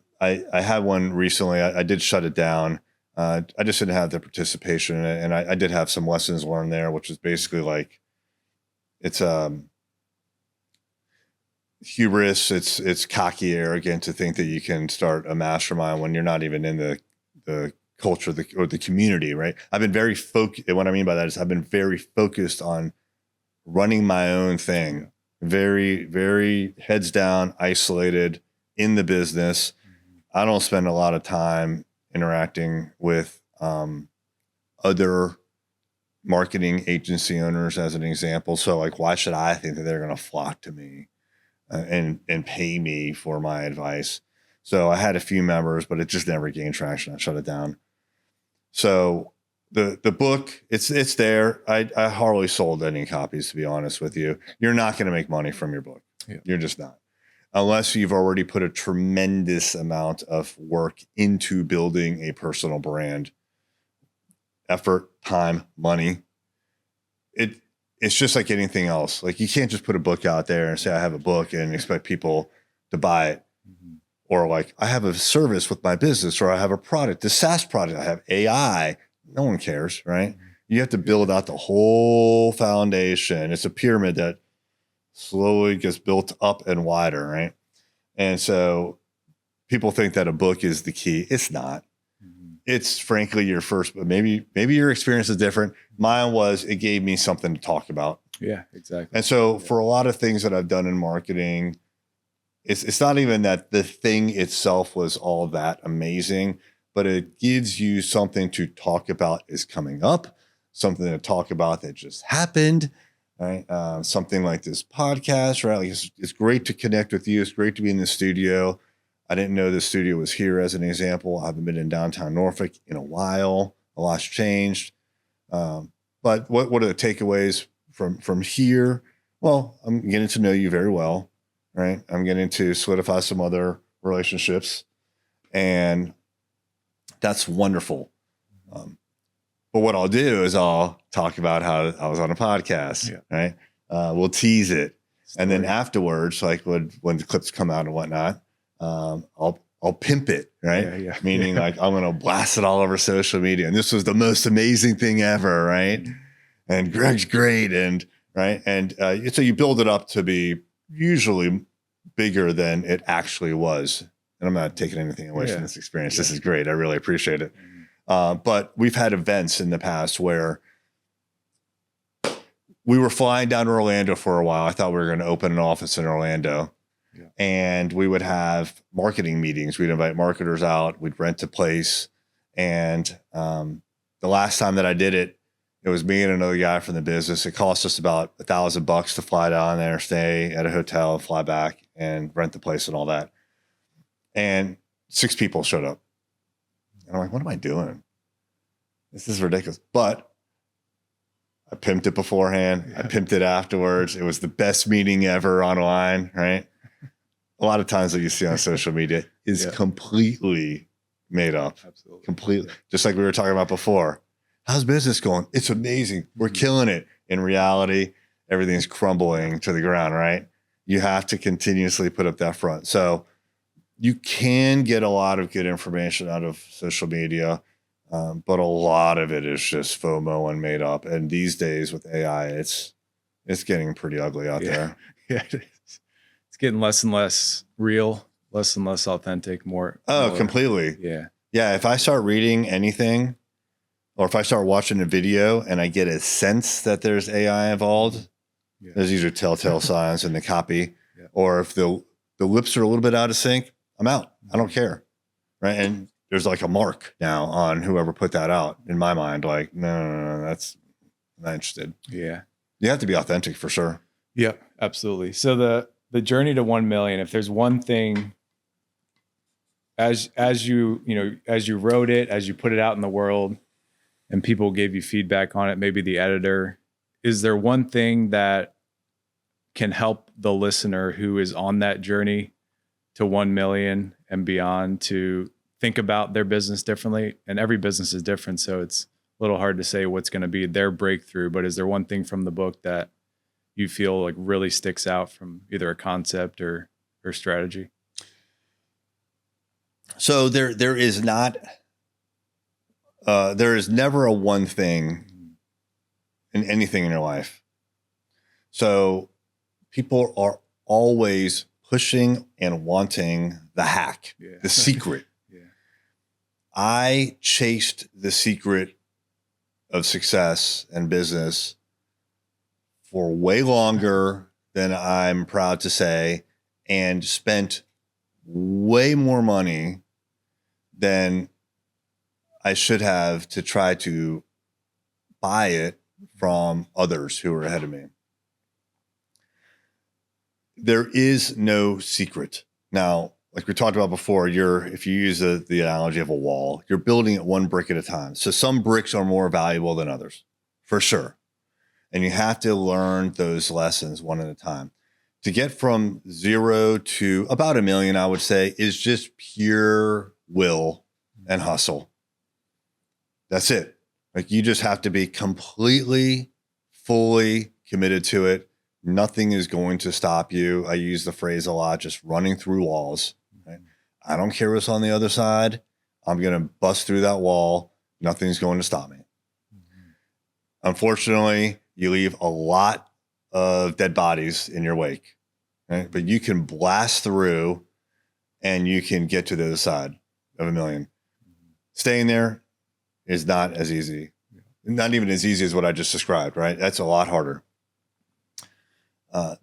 had one recently. I did shut it down. I just didn't have the participation in it. And I did have some lessons learned there, which is basically like, it's hubris. It's cocky, arrogant to think that you can start a mastermind when you're not even in the culture or the community, right? I've been very focused. What I mean by that is I've been very focused on running my own thing, very, very heads down, isolated in the business. I don't spend a lot of time interacting with other marketing agency owners as an example. So like, why should I think that they're going to flock to me and pay me for my advice? So I had a few members, but it just never gained traction. I shut it down. So the book, it's there. I hardly sold any copies, to be honest with you. You're not going to make money from your book. Yeah. You're just not. Unless you've already put a tremendous amount of work into building a personal brand, effort, time, money. It's just like anything else. Like you can't just put a book out there and say, I have a book and expect people to buy it. Or like, I have a service with my business, or I have a product, the SaaS product, I have AI. No one cares, right? You have to build out the whole foundation. It's a pyramid that slowly gets built up and wider, right? And so people think that a book is the key. It's not. It's frankly your first, but maybe your experience is different. Mine was, it gave me something to talk about. Yeah, exactly. And so for a lot of things that I've done in marketing, it's not even that the thing itself was all that amazing, but it gives you something to talk about is coming up, something to talk about that just happened, right? Something like this podcast, right? Like it's great to connect with you. It's great to be in the studio. I didn't know the studio was here as an example. I haven't been in downtown Norfolk in a while. A lot's changed. But what are the takeaways from here? Well, I'm getting to know you very well, right? I'm getting to solidify some other relationships, and that's wonderful. But what I'll do is I'll talk about how I was on a podcast, right? We'll tease it. And then afterwards, like when the clips come out and whatnot, I'll pimp it, right? Meaning like I'm going to blast it all over social media. And this was the most amazing thing ever, right? And Greg's great. And right. And so you build it up to be usually bigger than it actually was. And I'm not taking anything away from this experience. This is great. I really appreciate it. But we've had events in the past where we were flying down to Orlando for a while. I thought we were going to open an office in Orlando. And we would have marketing meetings. We'd invite marketers out. We'd rent a place. And the last time that I did it, it was me and another guy from the business. It cost us about $1,000 to fly down there, stay at a hotel, fly back, and rent the place and all that. And 6 people showed up. And I'm like, what am I doing? This is ridiculous. But I pimped it beforehand. I pimped it afterwards. It was the best meeting ever online, right? A lot of times that you see on social media is completely made up. Absolutely. Completely. Just like we were talking about before. How's business going? It's amazing. We're killing it. In reality, everything's crumbling to the ground, right? You have to continuously put up that front. So you can get a lot of good information out of social media, but a lot of it is just FOMO and made up. And these days with AI, it's getting pretty ugly out there. Yeah, it is. It's getting less and less real, less and less authentic, more. Completely. Yeah. Yeah. If I start reading anything, or if I start watching a video and I get a sense that there's AI involved, there's usually telltale signs in the copy. Or if the lips are a little bit out of sync, I'm out. I don't care. Right. And there's like a mark now on whoever put that out in my mind. Like, no, that's I'm not interested. Yeah. You have to be authentic for sure. Yep, absolutely. So the journey to 1 million, if there's one thing as you wrote it, as you put it out in the world and people gave you feedback on it, maybe the editor, is there one thing that can help the listener who is on that journey to 1 million and beyond to think about their business differently? And every business is different, so it's a little hard to say what's going to be their breakthrough, but is there one thing from the book that you feel like really sticks out from either a concept or strategy? So there is never a one thing in anything in your life. So people are always pushing and wanting the hack, the secret. I chased the secret of success and business for way longer than I'm proud to say, and spent way more money than I should have to try to buy it from others who were ahead of me. There is no secret. Now, like we talked about before, if you use the analogy of a wall, you're building it one brick at a time. So some bricks are more valuable than others, for sure. And you have to learn those lessons one at a time. To get from 0 to about 1 million, I would say, is just pure will and hustle. That's it. Like, you just have to be completely, fully committed to it. Nothing is going to stop you. I use the phrase a lot, just running through walls. Right? I don't care what's on the other side. I'm going to bust through that wall. Nothing's going to stop me. Unfortunately, you leave a lot of dead bodies in your wake, right? But you can blast through and you can get to the other side of 1 million. Staying there is not as easy. Not even as easy as what I just described, right? That's a lot harder.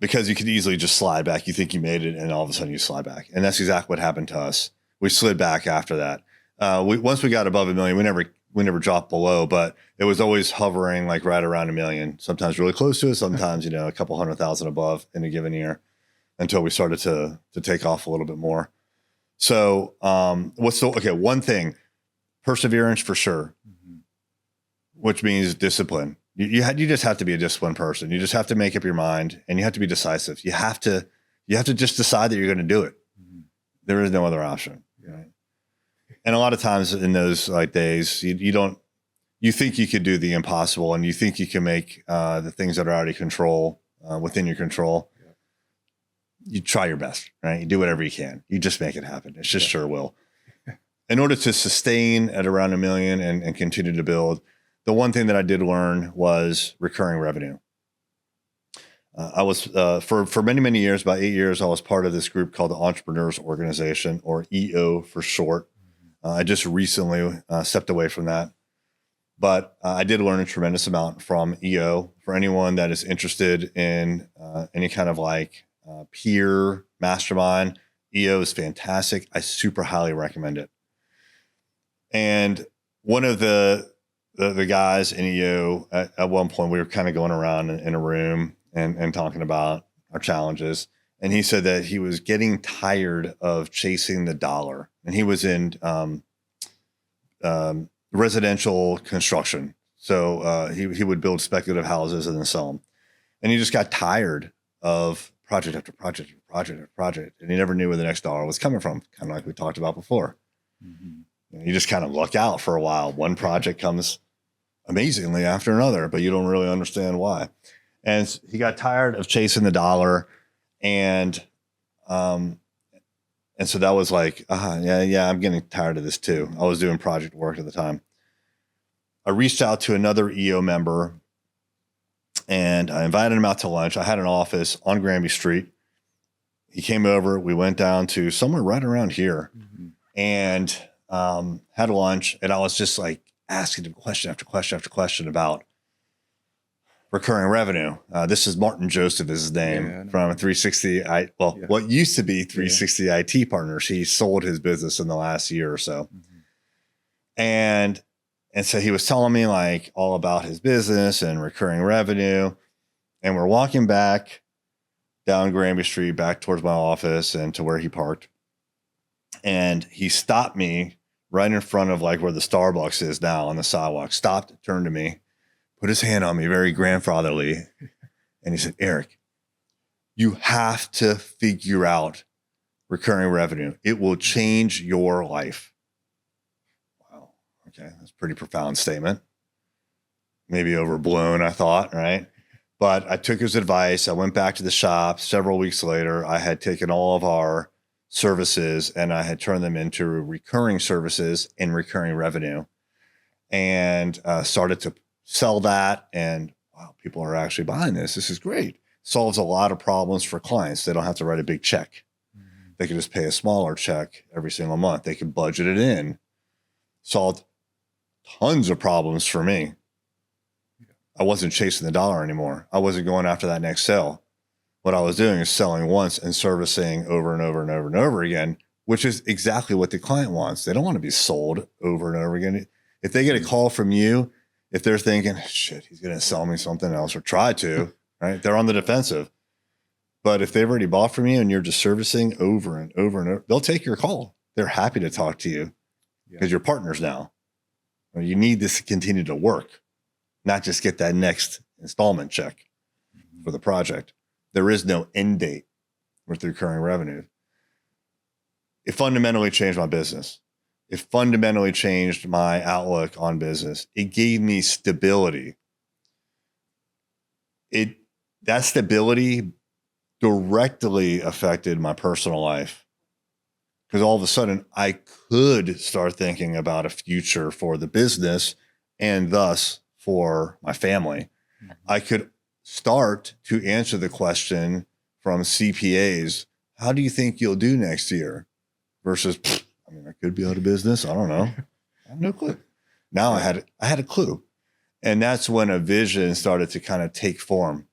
Because you could easily just slide back. You think you made it, and all of a sudden you slide back. And that's exactly what happened to us. We slid back after that. Once we got above 1 million, we never dropped below, but it was always hovering like right around 1 million, sometimes really close to it, sometimes, a couple 100,000 above in a given year, until we started to take off a little bit more. So one thing, perseverance for sure, which means discipline. You just have to be a disciplined person. You just have to make up your mind, and you have to be decisive. You have to just decide that you're going to do it. There is no other option. Right? And a lot of times in those days, you think you could do the impossible, and you think you can make the things that are out of within your control. You try your best, right? You do whatever you can. You just make it happen. It's just sure will. In order to sustain at around 1 million and continue to build, the one thing that I did learn was recurring revenue. I was, for many, many years, about 8 years, I was part of this group called the Entrepreneurs Organization, or EO for short. I just recently stepped away from that. But I did learn a tremendous amount from EO. For anyone that is interested in any kind of peer mastermind, EO is fantastic. I super highly recommend it. And one of the guys in EO, at one point, we were kind of going around in a room and talking about our challenges. And he said that he was getting tired of chasing the dollar. And he was in residential construction. So he would build speculative houses and then sell them. And he just got tired of project after project after project after project. And he never knew where the next dollar was coming from, kind of like we talked about before. You just kind of look out for a while. One project comes amazingly after another, but you don't really understand why. And he got tired of chasing the dollar. And so that was like, yeah, I'm getting tired of this too. I was doing project work at the time. I reached out to another EO member and I invited him out to lunch. I had an office on Granby Street. He came over. We went down to somewhere right around here and had lunch. And I was just like asking him question after question after question about recurring revenue. This is Martin Joseph is his name from 360. What used to be 360 IT Partners. He sold his business in the last year or so. And so he was telling me like all about his business and recurring revenue. And we're walking back down Granby Street back towards my office and to where he parked. And he stopped me right in front of like where the Starbucks is now on the sidewalk, stopped, turned to me, put his hand on me, very grandfatherly. And he said, Erik, you have to figure out recurring revenue. It will change your life. Wow. Okay. That's a pretty profound statement. Maybe overblown, I thought, right? But I took his advice. I went back to the shop. Several weeks later, I had taken all of our services and I had turned them into recurring services and recurring revenue, and started to sell that. And wow, people are actually buying this. This is great. Solves a lot of problems for clients. They don't have to write a big check. They can just pay a smaller check every single month. They can budget it in. Solved tons of problems for me. I wasn't chasing the dollar anymore. I wasn't going after that next sale. What I was doing is selling once and servicing over and over and over and over again, which is exactly what the client wants. They don't want to be sold over and over again. If they get a call from you, if they're thinking, shit, he's going to sell me something else or try to, right? They're on the defensive. But if they've already bought from you and you're just servicing over and over and over, they'll take your call. They're happy to talk to you because you're partners now. You need this to continue to work, not just get that next installment check for the project. There is no end date with recurring revenue. It fundamentally changed my business. It fundamentally changed my outlook on business. It gave me stability. That stability directly affected my personal life, because all of a sudden I could start thinking about a future for the business and thus for my family. I could start to answer the question from CPAs, how do you think you'll do next year? Versus, I mean, I could be out of business. I don't know. I have no clue. Now I had a clue. And that's when a vision started to kind of take form.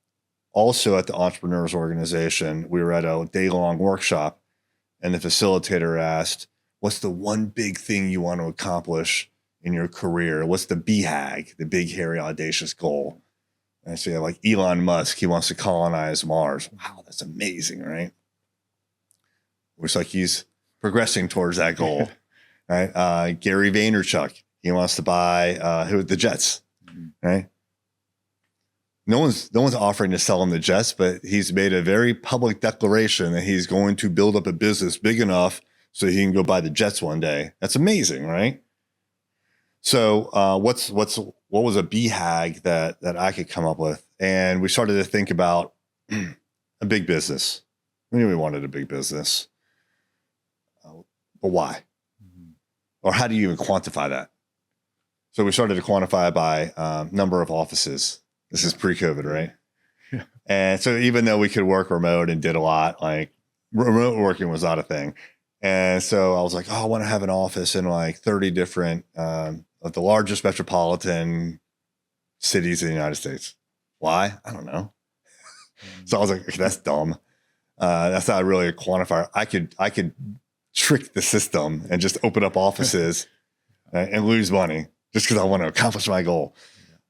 Also at the Entrepreneurs Organization, we were at a day-long workshop, and the facilitator asked, what's the one big thing you want to accomplish in your career? What's the BHAG, the big, hairy, audacious goal? And I say, like Elon Musk, he wants to colonize Mars. Wow, that's amazing, right? Looks like he's progressing towards that goal, right? Gary Vaynerchuk, he wants to buy the jets, right? No one's offering to sell him the jets, but he's made a very public declaration that he's going to build up a business big enough so he can go buy the jets one day. That's amazing, right? So what was a BHAG that I could come up with? And we started to think about a big business. We knew we wanted a big business, but why? Or how do you even quantify that? So we started to quantify it by number of offices. This is pre-COVID, right? Yeah. And so even though we could work remote and did a lot, like remote working was not a thing. And so I was like, oh, I want to have an office in like 30 different of the largest metropolitan cities in the United States. Why? I don't know. So I was like, okay, that's dumb. That's not really a quantifier. I could trick the system and just open up offices and lose money just because I want to accomplish my goal.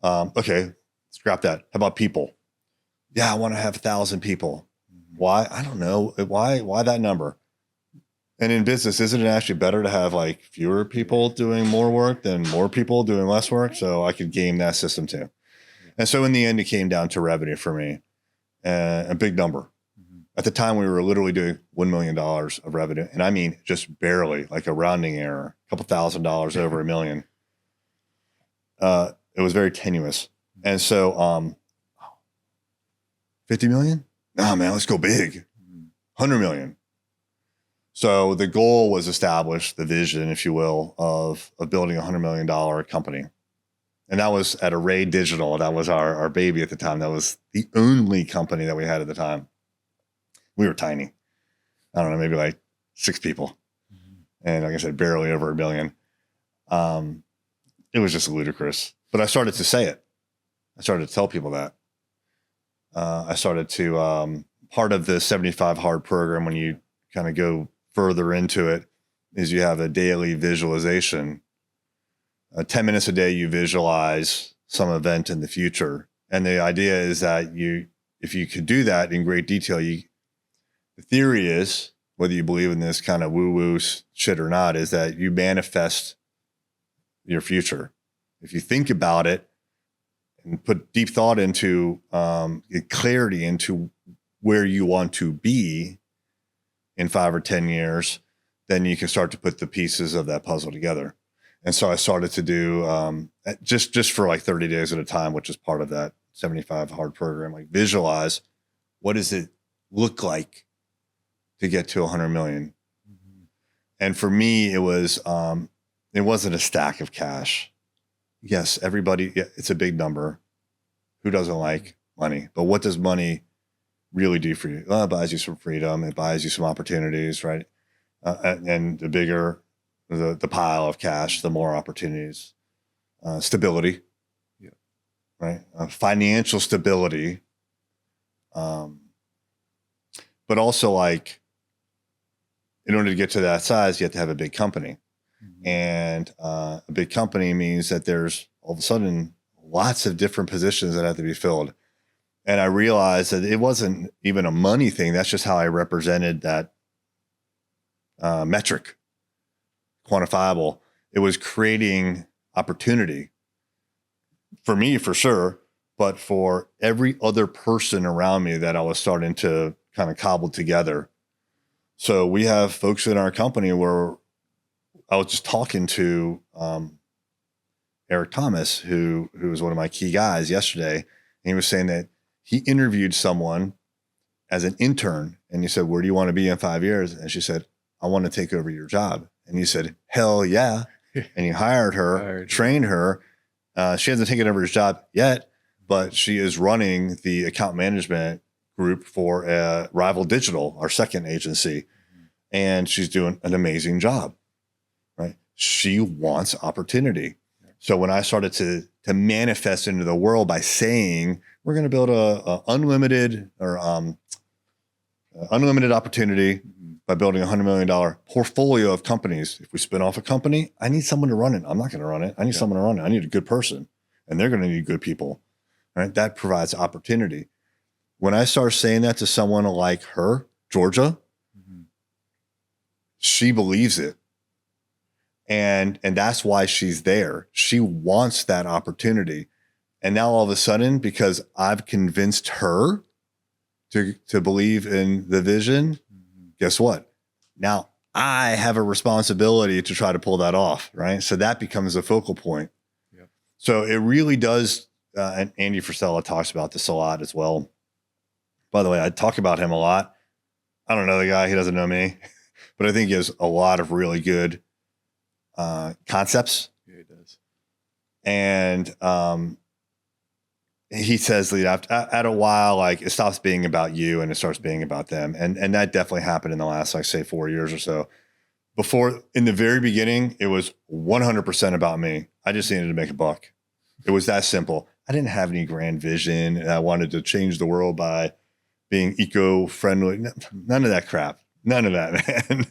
Okay, scrap that. How about people? Yeah, I want to have 1,000 people. Why? I don't know. Why that number? And in business, isn't it actually better to have like fewer people doing more work than more people doing less work? So I could game that system too. And so in the end, it came down to revenue for me, a big number. At the time, we were literally doing $1 million of revenue. And I mean, just barely, like a rounding error, a couple $1,000 over $1 million. It was very tenuous. And so 50 million? Nah, man, let's go big. 100 million. So the goal was established, the vision, if you will, of building a $100 million company. And that was at Array Digital. That was our baby at the time. That was the only company that we had at the time. We were tiny. I don't know, maybe like 6 people. And like I said, barely over $1 million. It was just ludicrous. But I started to say it. I started to tell people that. I started to, part of the 75 Hard program, when you kind of go further into it, is you have a daily visualization. 10 minutes a day, you visualize some event in the future. And the idea is that if you could do that in great detail, you the theory is, whether you believe in this kind of woo-woo shit or not, is that you manifest your future. If you think about it and put deep thought into clarity into where you want to be in 5 or 10 years, then you can start to put the pieces of that puzzle together. And so I started to do just for like 30 days at a time, which is part of that 75 hard program, like visualize what does it look like to get to 100 million. Mm-hmm. And for me, it wasn't a stack of cash. Yes, everybody, it's a big number. Who doesn't like money? But what does money really do for you? Well, it buys you some freedom. It buys you some opportunities, right? And the bigger the pile of cash, the more opportunities. Stability, yeah, right? Financial stability. But also, like, in order to get to that size, you have to have a big company. Mm-hmm. And a big company means that there's all of a sudden lots of different positions that have to be filled. And I realized that it wasn't even a money thing. That's just how I represented that metric, quantifiable. It was creating opportunity for me, for sure, but for every other person around me that I was starting to kind of cobble together. So we have folks in our company where I was just talking to Eric Thomas, who was one of my key guys yesterday. And he was saying that he interviewed someone as an intern, and he said, "Where do you want to be in 5 years?" And she said, "I want to take over your job." And he said, "Hell yeah." And he hired her, trained her. She hasn't taken over his job yet, but she is running the account management group for Rival Digital, our second agency. And she's doing an amazing job, right? She wants opportunity. So when I started to manifest into the world by saying, we're going to build a unlimited opportunity by building $100 million portfolio of companies. If we spin off a company, I need someone to run it. I'm not going to run it. I need someone to run it. I need a good person, and they're going to need good people, right? That provides opportunity. When I start saying that to someone like her, Georgia, she believes it. And that's why she's there. She wants that opportunity. And now all of a sudden, because I've convinced her to believe in the vision, guess what? Now I have a responsibility to try to pull that off, right? So that becomes a focal point. Yep. So it really does, and Andy Frisella talks about this a lot as well. By the way, I talk about him a lot. I don't know the guy. He doesn't know me. But I think he has a lot of really good concepts. Yeah, he does. And he says that at a while, like, it stops being about you and it starts being about them. And that definitely happened in the last, like, say, 4 years or so. Before, in the very beginning, it was 100% about me. I just needed to make a buck. It was that simple. I didn't have any grand vision, and I wanted to change the world by being eco-friendly. None of that crap. None of that, man.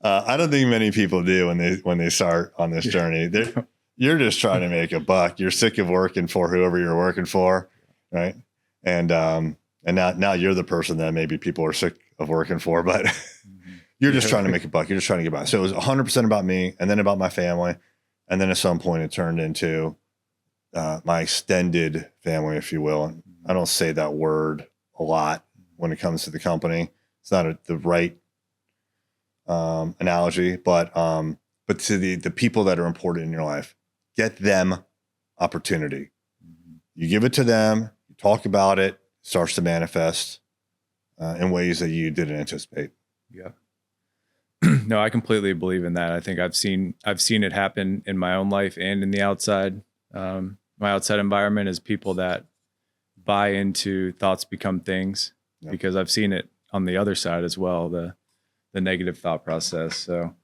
I don't think many people do when they start on this journey. You're just trying to make a buck. You're sick of working for whoever you're working for, right? And now you're the person that maybe people are sick of working for, but you're just trying to make a buck. You're just trying to get by. So it was 100% about me, and then about my family, and then at some point it turned into my extended family, if you will. And I don't say that word a lot when it comes to the company. It's not the right analogy, but to the people that are important in your life, get them opportunity. You give it to them, you talk about it, it starts to manifest in ways that you didn't anticipate. Yeah. No, I completely believe in that. I think I've seen it happen in my own life and in the outside. My outside environment is people that buy into thoughts become things, because I've seen it on the other side as well, the negative thought process. So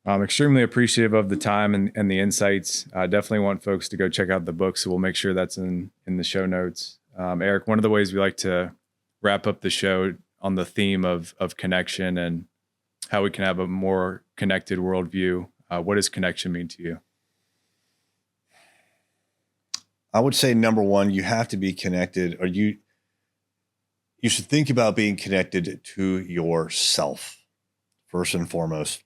I'm extremely appreciative of the time and the insights. I definitely want folks to go check out the book. So we'll make sure that's in the show notes. Erik, one of the ways we like to wrap up the show on the theme of connection and how we can have a more connected worldview. What does connection mean to you? I would say, number one, you have to be connected, or you you should think about being connected to yourself first and foremost.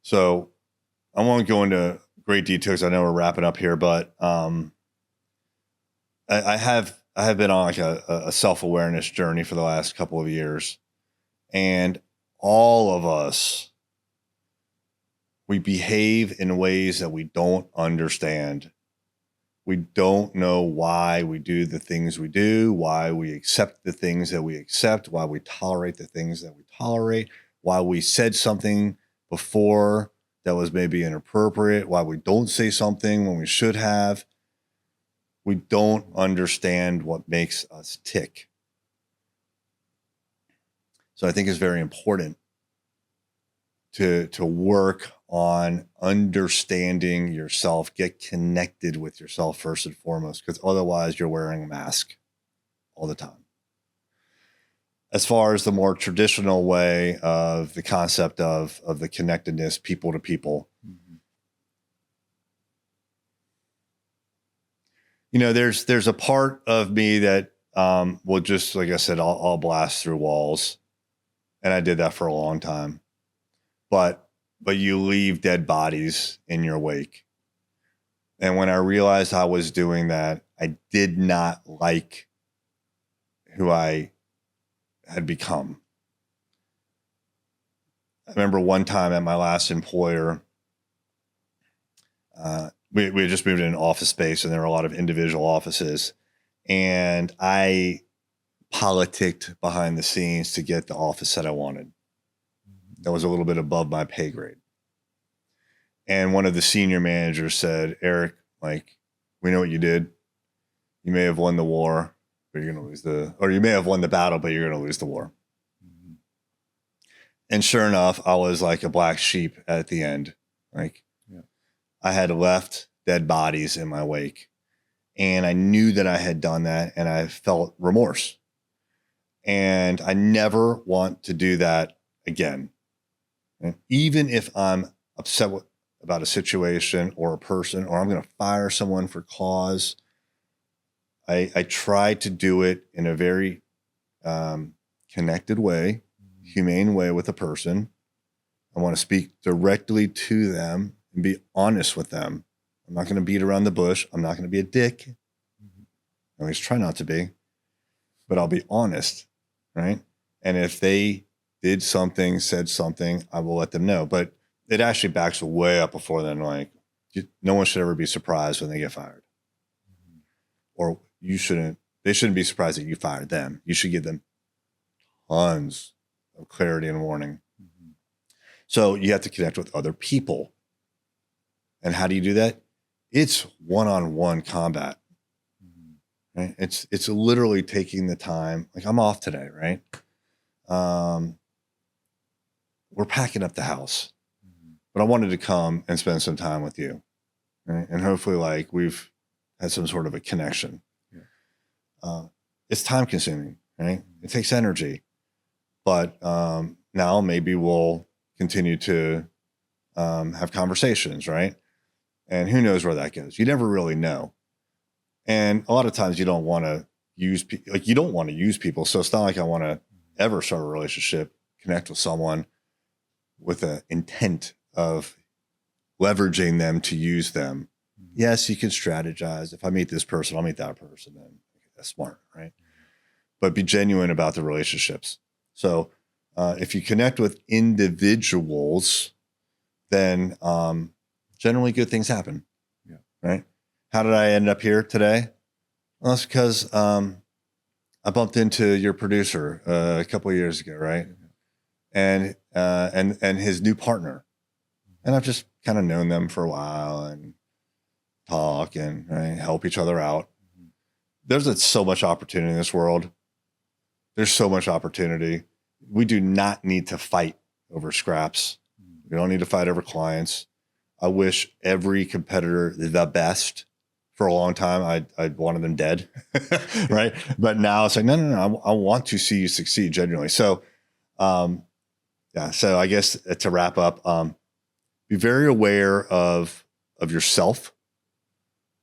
So I won't go into great details. I know we're wrapping up here, but I have been on like a self-awareness journey for the last couple of years, and all of us, we behave in ways that we don't understand. We don't know why we do the things we do, why we accept the things that we accept, why we tolerate the things that we tolerate, why we said something before that was maybe inappropriate, why we don't say something when we should have. We don't understand what makes us tick. So I think it's very important to work on understanding yourself, get connected with yourself first and foremost, because otherwise you're wearing a mask all the time. As far as the more traditional way of the concept of the connectedness, people to people, you know, there's a part of me that will just, like I said, I'll blast through walls, and I did that for a long time. But you leave dead bodies in your wake. And when I realized I was doing that, I did not like who I had become. I remember one time at my last employer, we had just moved in an office space, and there were a lot of individual offices, and I politicked behind the scenes to get the office that I wanted. That was a little bit above my pay grade. And one of the senior managers said, Eric, like, we know what you did. You may have won the war, but you're going to lose or you may have won the battle, but you're going to lose the war. Mm-hmm. And sure enough, I was like a black sheep at the end. Like, I had left dead bodies in my wake, and I knew that I had done that, and I felt remorse. And I never want to do that again. And even if I'm upset about a situation or a person, or I'm going to fire someone for cause, I try to do it in a very connected way, humane way with a person. I want to speak directly to them and be honest with them. I'm not going to beat around the bush. I'm not going to be a dick. I always try not to be, but I'll be honest, right? And if they did something, said something, I will let them know. But it actually backs way up before then. Like, no one should ever be surprised when they get fired. Or they shouldn't be surprised that you fired them. You should give them tons of clarity and warning. So you have to connect with other people. And how do you do that? It's one-on-one combat. Right? It's literally taking the time. Like, I'm off today, right? We're packing up the house, but I wanted to come and spend some time with you, right? And hopefully, like, we've had some sort of a connection. It's time consuming, right? It takes energy, but now maybe we'll continue to have conversations, right? And who knows where that goes? You never really know. And a lot of times you don't want to use people. So it's not like I want to ever start a relationship, connect with someone with an intent of leveraging them to use them. Yes, you can strategize. If I meet this person, I'll meet that person. Then that's smart, right? But be genuine about the relationships. So if you connect with individuals, then generally good things happen. Yeah. Right? How did I end up here today? Well, that's because I bumped into your producer a couple of years ago, right? And his new partner. And I've just kind of known them for a while and talk and help each other out. There's so much opportunity in this world. There's so much opportunity. We do not need to fight over scraps. We don't need to fight over clients. I wish every competitor the best. For a long time, I wanted them dead, right? But now it's like, no. I want to see you succeed genuinely. So, So I guess to wrap up, be very aware of yourself.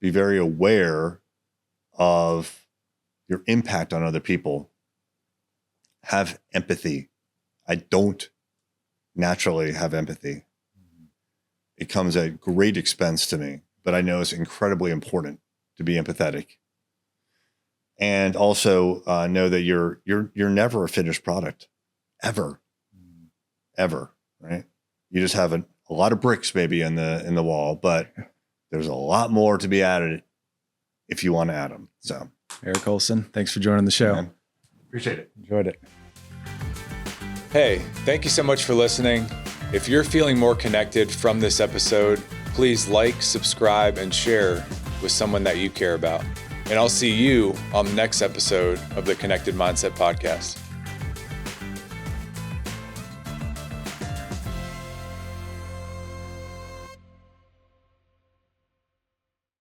Be very aware of your impact on other people, have empathy. I don't naturally have empathy. It comes at great expense to me, but I know it's incredibly important to be empathetic. And also know that you're never a finished product, ever, right? You just have a lot of bricks maybe in the wall, but there's a lot more to be added if you want to add them. So, Erik Olson, thanks for joining the show. Man, appreciate it. Enjoyed it. Hey, thank you so much for listening. If you're feeling more connected from this episode, please like, subscribe, and share with someone that you care about. And I'll see you on the next episode of the Connected Mindset Podcast.